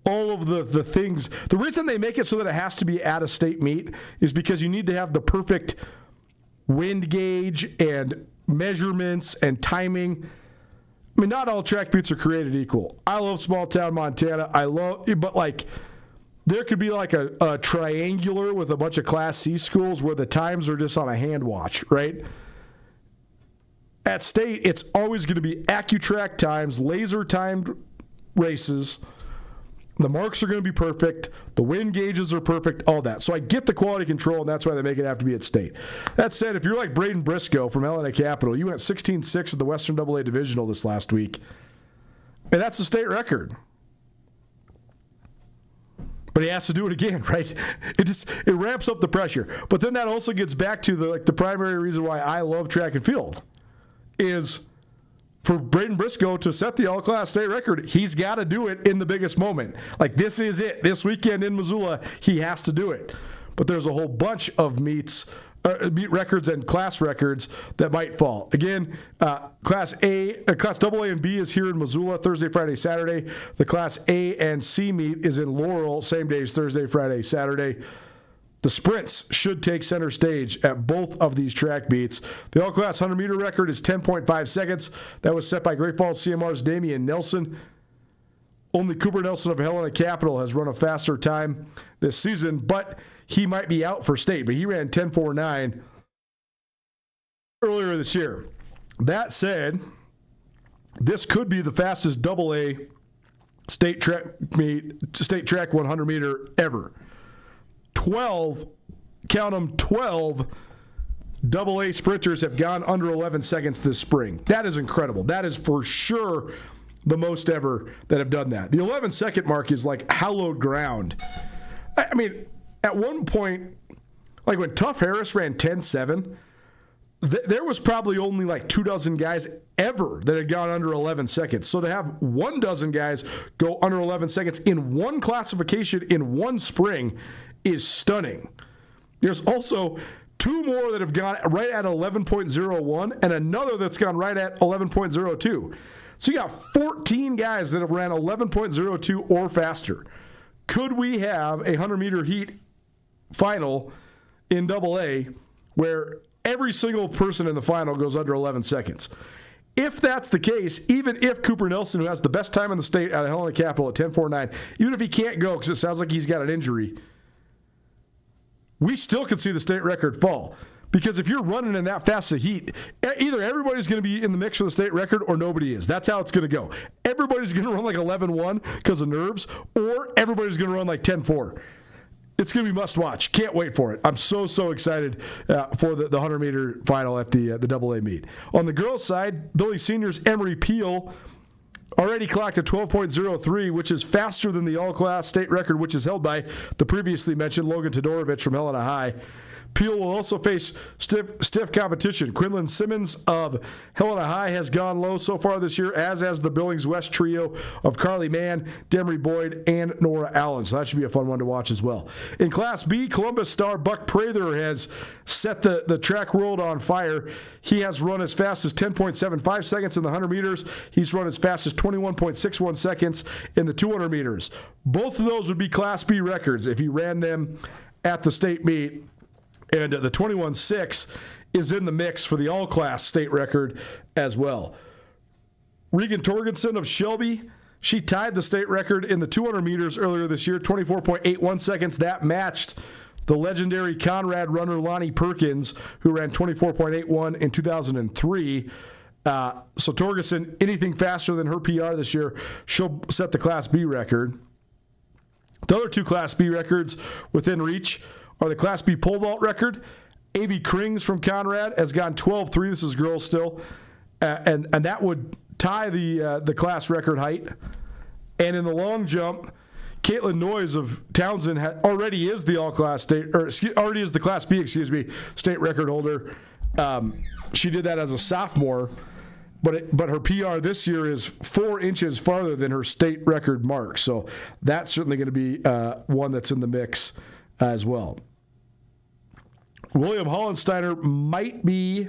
all of the things, the reason they make it so that it has to be at a state meet is because you need to have the perfect wind gauge and measurements and timing. I mean, not all track meets are created equal. I love small town Montana. But like, there could be like a triangular with a bunch of Class C schools where the times are just on a hand watch, right? At state, it's always going to be AccuTrack times, laser-timed races. The marks are going to be perfect. The wind gauges are perfect, all that. So I get the quality control, and that's why they make it have to be at state. That said, if you're like Braden Briscoe from Helena Capital, you went 16-6 at the Western AA Divisional this last week, and that's a state record. But he has to do it again, right? It ramps up the pressure. But then that also gets back to the primary reason why I love track and field is for Braden Briscoe to set the all-class state record, he's got to do it in the biggest moment. Like, this is it. This weekend in Missoula, he has to do it. But there's a whole bunch of meet records and class records that might fall. Again, Class AA and B is here in Missoula Thursday, Friday, Saturday. The Class A and C meet is in Laurel, same days, Thursday, Friday, Saturday. The sprints should take center stage at both of these track meets. The all-class 100-meter record is 10.5 seconds. That was set by Great Falls CMR's Damian Nelson. Only Cooper Nelson of Helena Capital has run a faster time this season, but he might be out for state. But he ran 10.49 earlier this year. That said, this could be the fastest AA state track 100 meter ever. 12 AA sprinters have gone under 11 seconds this spring. That is incredible. That is for sure the most ever that have done that. The 11-second mark is like hallowed ground. I mean, at one point, like when Tuff Harris ran 10.7, there was probably only like 24 guys ever that had gone under 11 seconds. So to have 12 guys go under 11 seconds in one classification in one spring is stunning. There's also 2 more that have gone right at 11.01 and another that's gone right at 11.02. So you got 14 guys that have ran 11.02 or faster. Could we have a 100-meter heat final in AA where every single person in the final goes under 11 seconds? If that's the case, even if Cooper Nelson, who has the best time in the state out of Helena Capital at 10.49, even if he can't go because it sounds like he's got an injury, we still could see the state record fall. Because if you're running in that fast a heat, either everybody's going to be in the mix for the state record or nobody is. That's how it's going to go. Everybody's going to run like 11.1 because of nerves, or everybody's going to run like 10.4. It's going to be must watch. Can't wait for it. I'm so excited for the 100-meter final at the AA meet. On the girls' side, Billy Senior's Emery Peel already clocked a 12.03, which is faster than the all-class state record, which is held by the previously mentioned Logan Todorovich from Helena High. Peel will also face stiff competition. Quinlan Simmons of Helena High has gone low so far this year, as has the Billings West trio of Carly Mann, Demery Boyd, and Nora Allen. So that should be a fun one to watch as well. In Class B, Columbus star Buck Prather has set the track world on fire. He has run as fast as 10.75 seconds in the 100 meters. He's run as fast as 21.61 seconds in the 200 meters. Both of those would be Class B records if he ran them at the state meet. And the 21.6 is in the mix for the all-class state record as well. Regan Torgensen of Shelby, she tied the state record in the 200 meters earlier this year, 24.81 seconds. That matched the legendary Conrad runner Lonnie Perkins, who ran 24.81 in 2003. So Torgensen, anything faster than her PR this year, she'll set the Class B record. The other 2 Class B records within reach are the Class B pole vault record. A.B. Krings from Conrad has gone 12.3. This is girls still. And that would tie the class record height. And in the long jump, Caitlin Noyes of Townsend already is the all-class state, or already is the Class B, state record holder. She did that as a sophomore, but her PR this year is 4 inches farther than her state record mark. So that's certainly going to be one that's in the mix as well. William Hollensteiner might be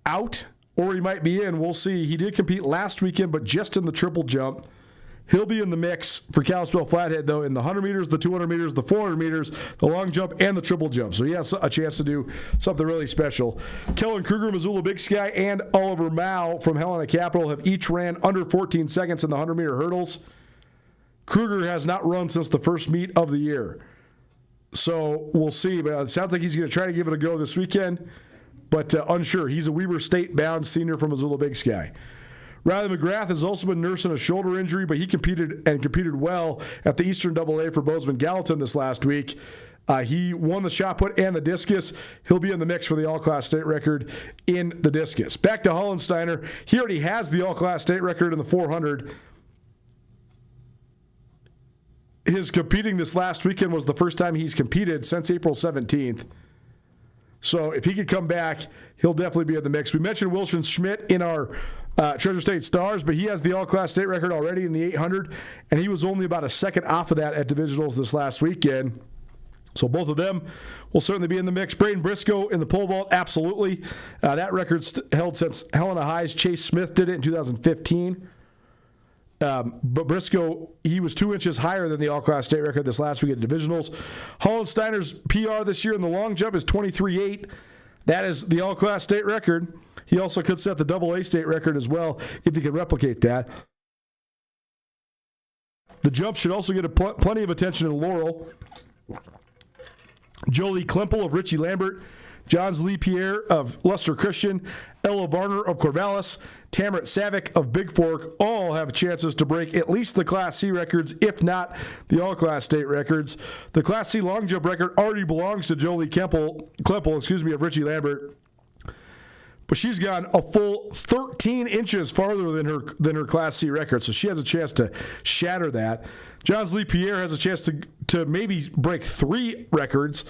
out or he might be in. We'll see. He did compete last weekend, but just in the triple jump. He'll be in the mix for Kalispell Flathead, though, in the 100 meters, the 200 meters, the 400 meters, the long jump, and the triple jump. So he has a chance to do something really special. Kellen Kruger, Missoula Big Sky, and Oliver Mao from Helena Capital have each ran under 14 seconds in the 100-meter hurdles. Kruger has not run since the first meet of the year. So we'll see. But it sounds like he's going to try to give it a go this weekend, but unsure. He's a Weber State-bound senior from Missoula Big Sky. Riley McGrath has also been nursing a shoulder injury, but he competed well at the Eastern AA for Bozeman Gallatin this last week. He won the shot put and the discus. He'll be in the mix for the all-class state record in the discus. Back to Hollensteiner. He already has the all-class state record in the 400. His competing this last weekend was the first time he's competed since April 17th. So if he could come back, he'll definitely be in the mix. We mentioned Wilson Schmidt in our Treasure State Stars, but he has the all-class state record already in the 800, and he was only about a second off of that at divisionals this last weekend. So both of them will certainly be in the mix. Braden Briscoe in the pole vault, absolutely. That record's held since Helena High's Chase Smith did it in 2015. But Briscoe, he was 2 inches higher than the all-class state record this last week at divisionals. Hollensteiner's PR this year in the long jump is 23.8. That is the all-class state record. He also could set the AA state record as well if he could replicate that. The jump should also get plenty of attention in Laurel. Jolie Klimpel of Richie Lambert, Johns Lee Pierre of Leicester Christian, Ella Varner of Corvallis, Tamarit Savick of Big Fork all have chances to break at least the Class C records, if not the all-class state records. The Class C long jump record already belongs to Jolie Klimpel of Richie Lambert, but she's gone a full 13 inches farther than her Class C record, so she has a chance to shatter that. Johns Lee Pierre has a chance to maybe break 3 records.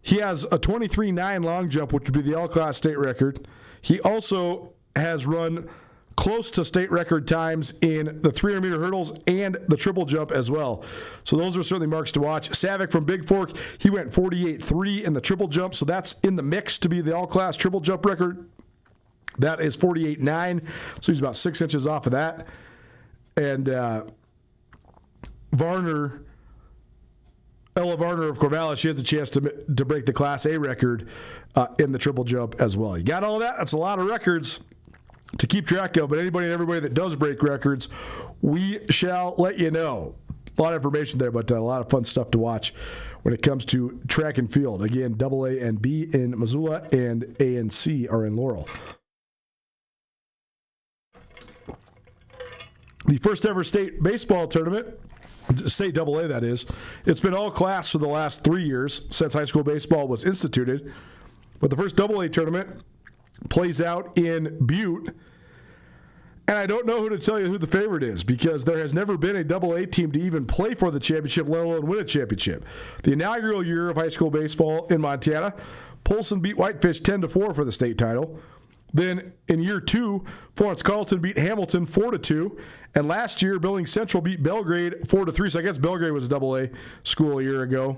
He has a 23.9 long jump, which would be the all-class state record. He also has run close to state record times in the 300-meter hurdles and the triple jump as well. So those are certainly marks to watch. Savick from Big Fork, he went 48.3 in the triple jump, so that's in the mix to be the all-class triple jump record. That is 48.9, so he's about 6 inches off of that. And Ella Varner of Corvallis, she has a chance to break the Class A record in the triple jump as well. You got all of that? That's a lot of records to keep track of, but anybody and everybody that does break records, we shall let you know. A lot of information there, but a lot of fun stuff to watch when it comes to track and field. Again, AA and B in Missoula, and A and C are in Laurel. The first ever state baseball tournament, state AA that is, it's been all class for the last 3 years since high school baseball was instituted. But the first AA tournament plays out in Butte. And I don't know who to tell you who the favorite is, because there has never been a AA team to even play for the championship, let alone win a championship. The inaugural year of high school baseball in Montana, Polson beat Whitefish 10-4 for the state title. Then in year 2, Florence Carlton beat Hamilton 4-2. And last year, Billings Central beat Belgrade 4-3. So I guess Belgrade was a AA school a year ago.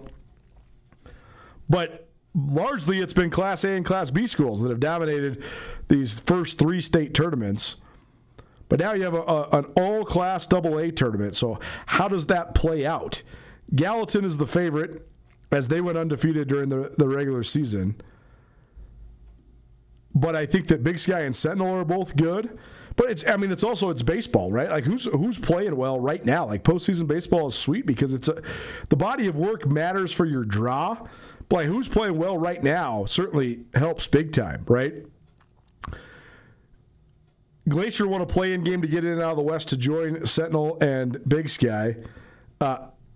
But largely it's been Class A and Class B schools that have dominated these first 3 state tournaments. But now you have an all-class AA tournament. So how does that play out? Gallatin is the favorite, as they went undefeated during the regular season. But I think that Big Sky and Sentinel are both good. But it's also baseball, right? Like who's playing well right now? Like postseason baseball is sweet because the body of work matters for your draw. But like who's playing well right now certainly helps big time, right? Glacier won a play-in game to get in and out of the West to join Sentinel and Big Sky,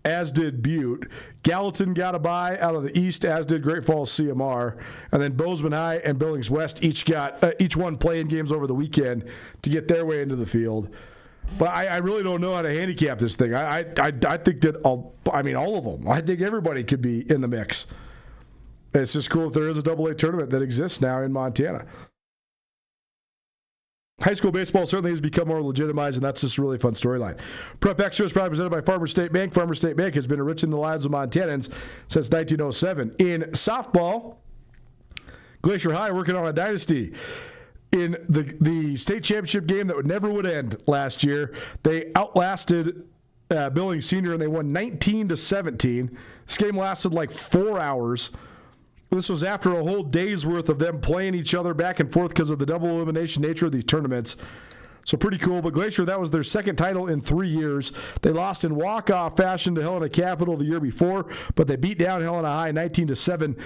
as did Butte. Gallatin got a bye out of the East, as did Great Falls CMR. And then Bozeman High and Billings West each won play-in games over the weekend to get their way into the field. But I really don't know how to handicap this thing. I think that all of them. I think everybody could be in the mix. It's just cool if there is a AA tournament that exists now in Montana. High school baseball certainly has become more legitimized, and that's just a really fun storyline. Prep Extra is probably presented by Farmers State Bank. Farmers State Bank has been enriching the lives of Montanans since 1907. In softball, Glacier High working on a dynasty. In the state championship game that never would end last year, they outlasted Billings Senior, and they won 19-17. This game lasted like 4 hours. This was after a whole day's worth of them playing each other back and forth because of the double elimination nature of these tournaments. So pretty cool. But Glacier, that was their second title in 3 years. They lost in walk-off fashion to Helena Capital the year before, but they beat down Helena High 19-7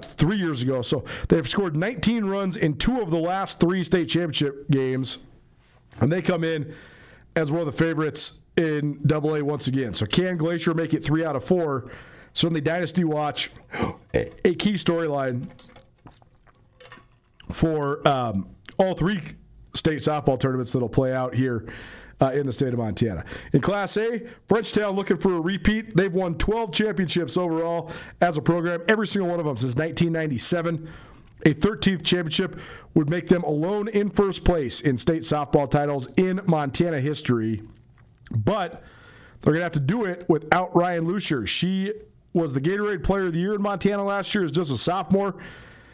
3 years ago. So they've scored 19 runs in 2 of the last 3 state championship games, and they come in as one of the favorites in AA once again. So can Glacier make it 3 out of 4? Certainly Dynasty Watch, a key storyline for all 3 state softball tournaments that will play out here in the state of Montana. In Class A, Frenchtown looking for a repeat. They've won 12 championships overall as a program, every single one of them since 1997. A 13th championship would make them alone in first place in state softball titles in Montana history. But they're going to have to do it without Ryan Lucier. She was the Gatorade Player of the Year in Montana last year as just a sophomore.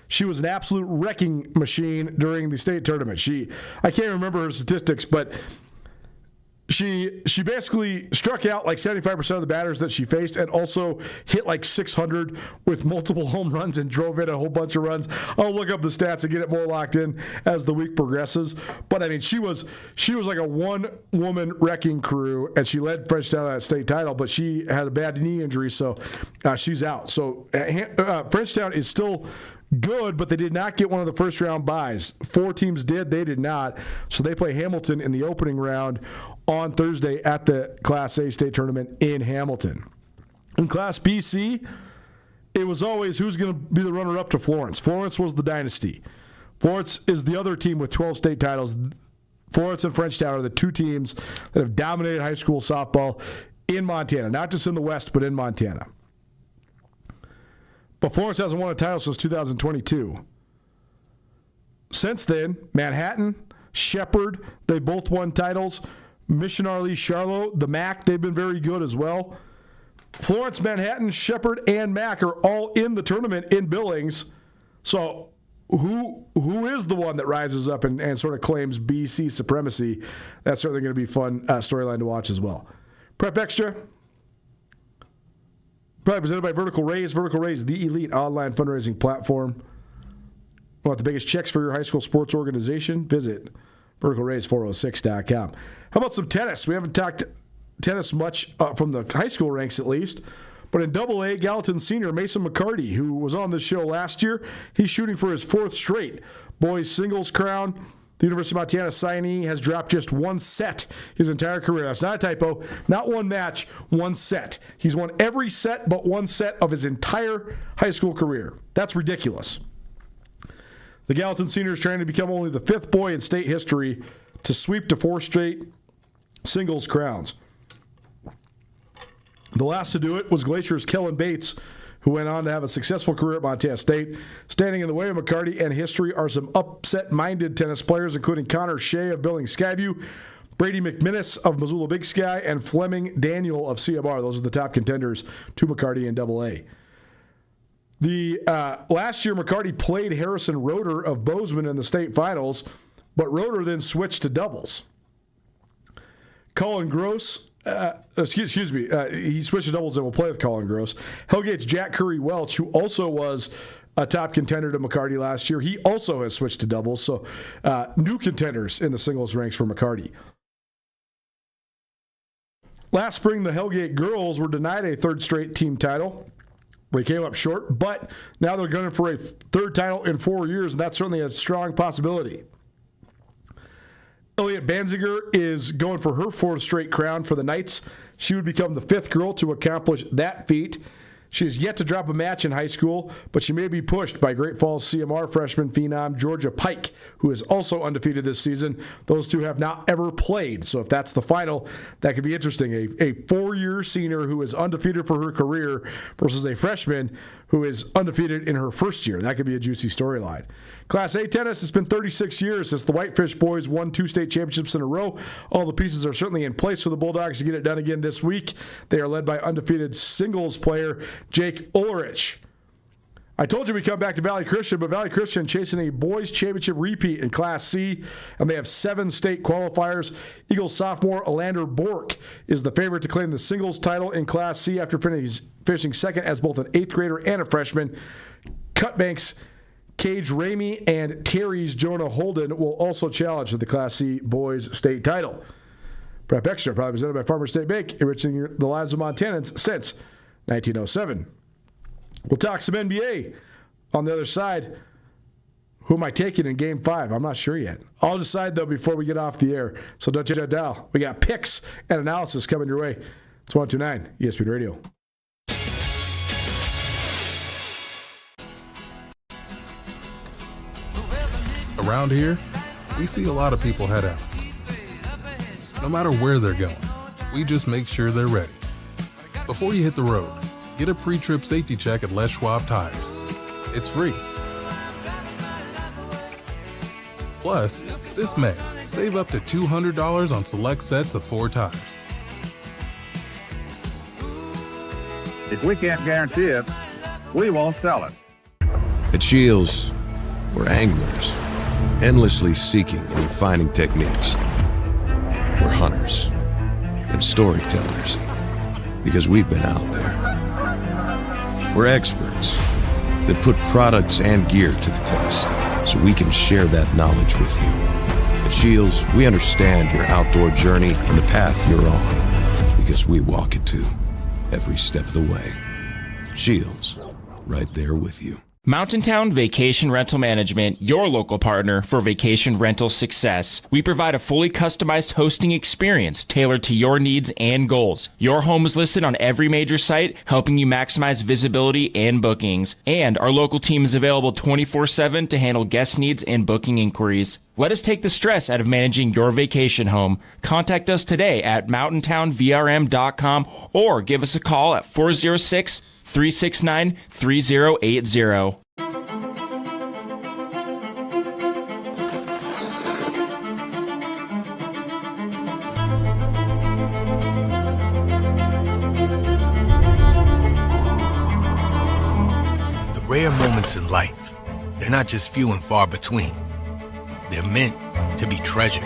She was an absolute wrecking machine during the state tournament. I can't remember her statistics, but she basically struck out like 75% of the batters that she faced and also hit like 600 with multiple home runs and drove in a whole bunch of runs. I'll look up the stats and get it more locked in as the week progresses. But I mean, she was like a one-woman wrecking crew, and she led Frenchtown to that state title, but she had a bad knee injury, so she's out. So Frenchtown is still good, but they did not get one of the first round byes. 4 teams did, they did not. So they play Hamilton in the opening round on Thursday at the Class A state tournament in Hamilton. In Class BC, it was always who's going to be the runner-up to Florence. Florence was the dynasty. Florence is the other team with 12 state titles. Florence and Frenchtown are the 2 teams that have dominated high school softball in Montana, not just in the West, but in Montana. But Florence hasn't won a title since 2022. Since then, Manhattan, Shepherd, they both won titles. Missionary Charlotte, the MAC, they've been very good as well. Florence, Manhattan, Shepherd, and MAC are all in the tournament in Billings. So who is the one that rises up and sort of claims BC supremacy? That's certainly going to be a fun storyline to watch as well. Prep Extra, probably presented by Vertical Raise. Vertical Raise, the elite online fundraising platform. Want the biggest checks for your high school sports organization? Visit verticalraise406.com. How about some tennis? We haven't talked tennis much from the high school ranks at least. But in AA, Gallatin senior Mason McCarty, who was on this show last year, he's shooting for his 4th straight boys singles crown. The University of Montana signee has dropped just 1 set his entire career. That's not a typo. Not 1 match, 1 set. He's won every set but 1 set of his entire high school career. That's ridiculous. The Gallatin senior is trying to become only the 5th boy in state history to sweep to 4 straight singles crowns. The last to do it was Glacier's Kellen Bates, who went on to have a successful career at Montana State. Standing in the way of McCarty and history are some upset-minded tennis players, including Connor Shea of Billings Skyview, Brady McMinnis of Missoula Big Sky, and Fleming Daniel of CMR. Those are the top contenders to McCarty in AA. The last year, McCarty played Harrison Roeder of Bozeman in the state finals, but Roeder then switched to doubles. Colin Gross, he switched to doubles and will play with Colin Gross. Hellgate's Jack Curry Welch, who also was a top contender to McCarty last year, he also has switched to doubles. So new contenders in the singles ranks for McCarty. Last spring, the Hellgate girls were denied a 3rd straight team title. They came up short, but now they're gunning for a 3rd title in 4 years, and that's certainly a strong possibility. Elliot Banziger is going for her 4th straight crown for the Knights. She would become the 5th girl to accomplish that feat. She has yet to drop a match in high school, but she may be pushed by Great Falls CMR freshman phenom Georgia Pike, who is also undefeated this season. Those two have not ever played, so if that's the final, that could be interesting. A 4-year senior who is undefeated for her career versus a freshman who is undefeated in her first year. That could be a juicy storyline. Class A tennis, it's been 36 years since the Whitefish boys won 2 state championships in a row. All the pieces are certainly in place for the Bulldogs to get it done again this week. They are led by undefeated singles player Jake Ulrich. I told you we come back to Valley Christian, but Valley Christian chasing a boys championship repeat in Class C, and they have 7 state qualifiers. Eagles sophomore Alander Bork is the favorite to claim the singles title in Class C after finishing second as both an 8th grader and a freshman. Cutbank's Cage Ramey and Terry's Jonah Holden will also challenge for the Class C boys state title. Prep Extra, probably presented by Farmer State Bank, enriching the lives of Montanans since 1907. We'll talk some NBA on the other side. Who am I taking in Game 5? I'm not sure yet. I'll decide, though, before we get off the air. So don't change that dial. We got picks and analysis coming your way. It's 129 ESPN Radio. Around here, we see a lot of people head out. No matter where they're going, we just make sure they're ready. Before you hit the road, get a pre-trip safety check at Les Schwab Tires. It's free. Plus, this May, save up to $200 on select sets of 4 tires. If we can't guarantee it, we won't sell it. At Shields, we're anglers, endlessly seeking and refining techniques. We're hunters storytellers. Because we've been out there. We're experts that put products and gear to the test so we can share that knowledge with you. At Shields, we understand your outdoor journey and the path you're on because we walk it too, every step of the way. Shields, right there with you. Mountain Town Vacation Rental Management, your local partner for vacation rental success. We provide a fully customized hosting experience tailored to your needs and goals. Your home is listed on every major site, helping you maximize visibility and bookings. And our local team is available 24/7 to handle guest needs and booking inquiries. Let us take the stress out of managing your vacation home. Contact us today at mountaintownvrm.com or give us a call at 406-369-3080. The rare moments in life, they're not just few and far between. They're meant to be treasured.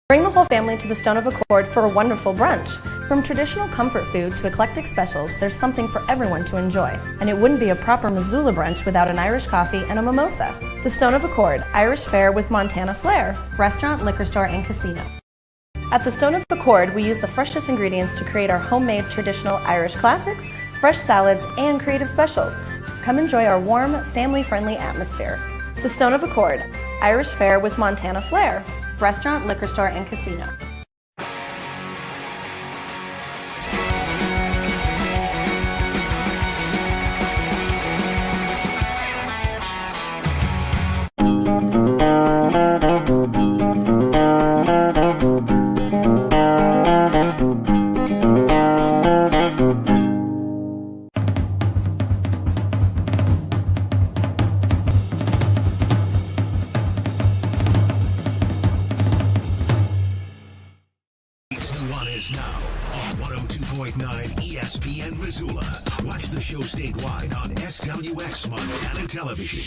Bring the whole family to the Stone of Accord for a wonderful brunch. From traditional comfort food to eclectic specials, there's something for everyone to enjoy. And it wouldn't be a proper Missoula brunch without an Irish coffee and a mimosa. The Stone of Accord, Irish fare with Montana flair. Restaurant, liquor store, and casino. At the Stone of Accord, we use the freshest ingredients to create our homemade traditional Irish classics, fresh salads, and creative specials. Come enjoy our warm, family-friendly atmosphere. The Stone of Accord, Irish fare with Montana flair. Restaurant, liquor store, and casino. Nuanez Now on 102.9 ESPN Missoula. Watch the show statewide on SWX Montana Television.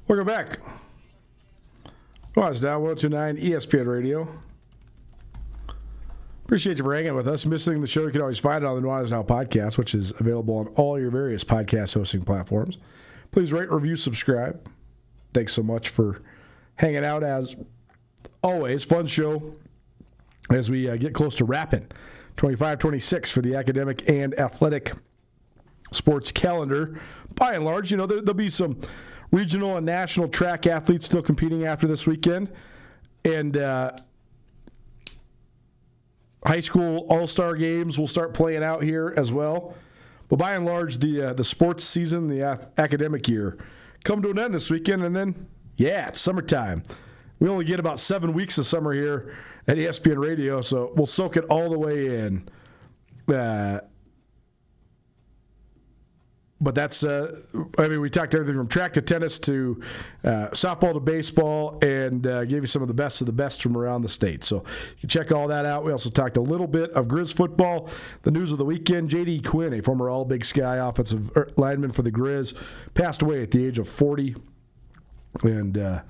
Welcome back. Nuanez Now, 102.9 ESPN Radio. Appreciate you for hanging with us. Missing the show, you can always find it on the Nuanez Now podcast, which is available on all your various podcast hosting platforms. Please rate, review, subscribe. Thanks so much for hanging out as always. Fun show as we get close to wrapping 25-26 for the academic and athletic sports calendar. By and large, there'll be some regional and national track athletes still competing after this weekend. And high school all-star games will start playing out here as well. But by and large, the sports season, the academic year, come to an end this weekend. And then, it's summertime. We only get about 7 weeks of summer here at ESPN Radio, so we'll soak it all the way in. But that's, we talked everything from track to tennis to softball to baseball and gave you some of the best from around the state. So you can check all that out. We also talked a little bit of Grizz football, the news of the weekend. J.D. Quinn, a former All-Big Sky offensive lineman for the Grizz, passed away at the age of 40. And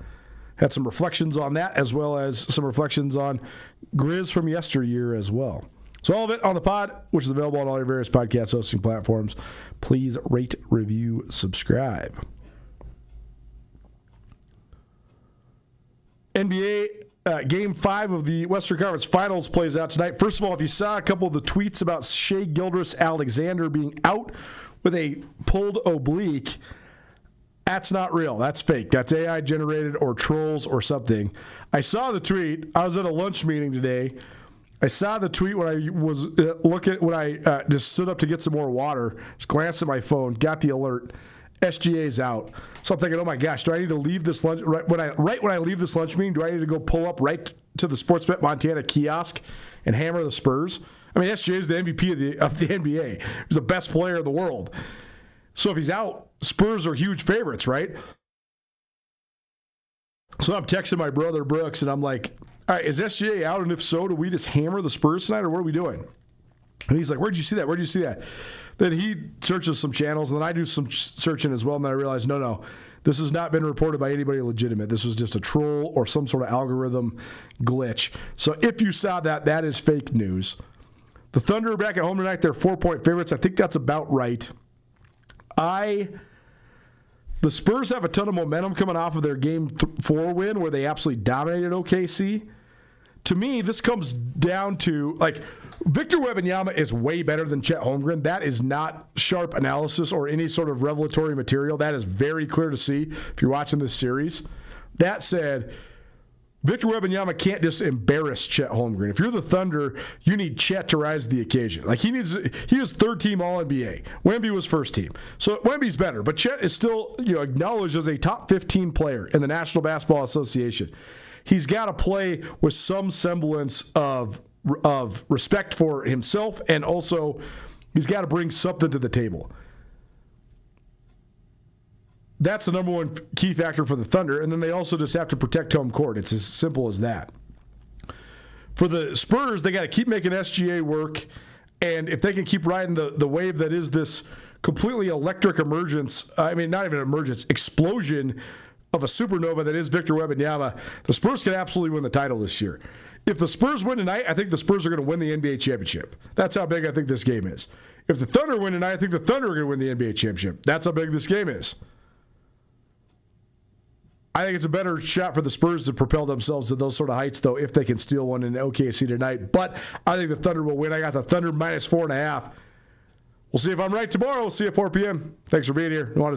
had some reflections on that as well as some reflections on Grizz from yesteryear as well. So all of it on the pod, which is available on all your various podcast hosting platforms. Please rate, review, subscribe. NBA Game 5 of the Western Conference Finals plays out tonight. First of all, if you saw a couple of the tweets about Shai Gilgeous-Alexander being out with a pulled oblique, That's not real. That's fake. That's AI generated or trolls or something. I saw the tweet. I was at a lunch meeting today. I saw the tweet when I was just stood up to get some more water. Just glanced at my phone, got the alert. SGA's out. So I'm thinking, oh my gosh, do I need to leave this lunch right when I leave this lunch meeting? Do I need to go pull up right to the Sportsbet Montana kiosk and hammer the Spurs? I mean, SGA is the MVP of the NBA. He's the best player in the world. So if he's out, Spurs are huge favorites, right? So I'm texting my brother Brooks, and I'm like, all right, is SGA out? And if so, do we just hammer the Spurs tonight, or what are we doing? And he's like, where'd you see that? Where'd you see that? Then he searches some channels, and then I do some searching as well, and then I realize, no, this has not been reported by anybody legitimate. This was just a troll or some sort of algorithm glitch. So if you saw that, that is fake news. The Thunder are back at home tonight. They're 4-point favorites. I think that's about right. The Spurs have a ton of momentum coming off of their Game 4 win where they absolutely dominated OKC. To me, this comes down to, Victor Wembanyama is way better than Chet Holmgren. That is not sharp analysis or any sort of revelatory material. That is very clear to see if you're watching this series. That said, Victor Wembanyama can't just embarrass Chet Holmgren. If you're the Thunder, you need Chet to rise to the occasion. He was third team All-NBA. Wemby was first team. So Wemby's better, but Chet is still acknowledged as a top 15 player in the National Basketball Association. He's got to play with some semblance of respect for himself, and also he's got to bring something to the table. That's the number one key factor for the Thunder, and then they also just have to protect home court. It's as simple as that. For the Spurs, they got to keep making SGA work, and if they can keep riding the wave that is this completely electric emergence, not even emergence, explosion of a supernova that is Victor Wembanyama, the Spurs can absolutely win the title this year. If the Spurs win tonight, I think the Spurs are going to win the NBA championship. That's how big I think this game is. If the Thunder win tonight, I think the Thunder are going to win the NBA championship. That's how big this game is. I think it's a better shot for the Spurs to propel themselves to those sort of heights, though, if they can steal one in OKC tonight. But I think the Thunder will win. I got the Thunder minus 4.5. We'll see if I'm right tomorrow. We'll see you at 4 p.m. Thanks for being here. Nuanez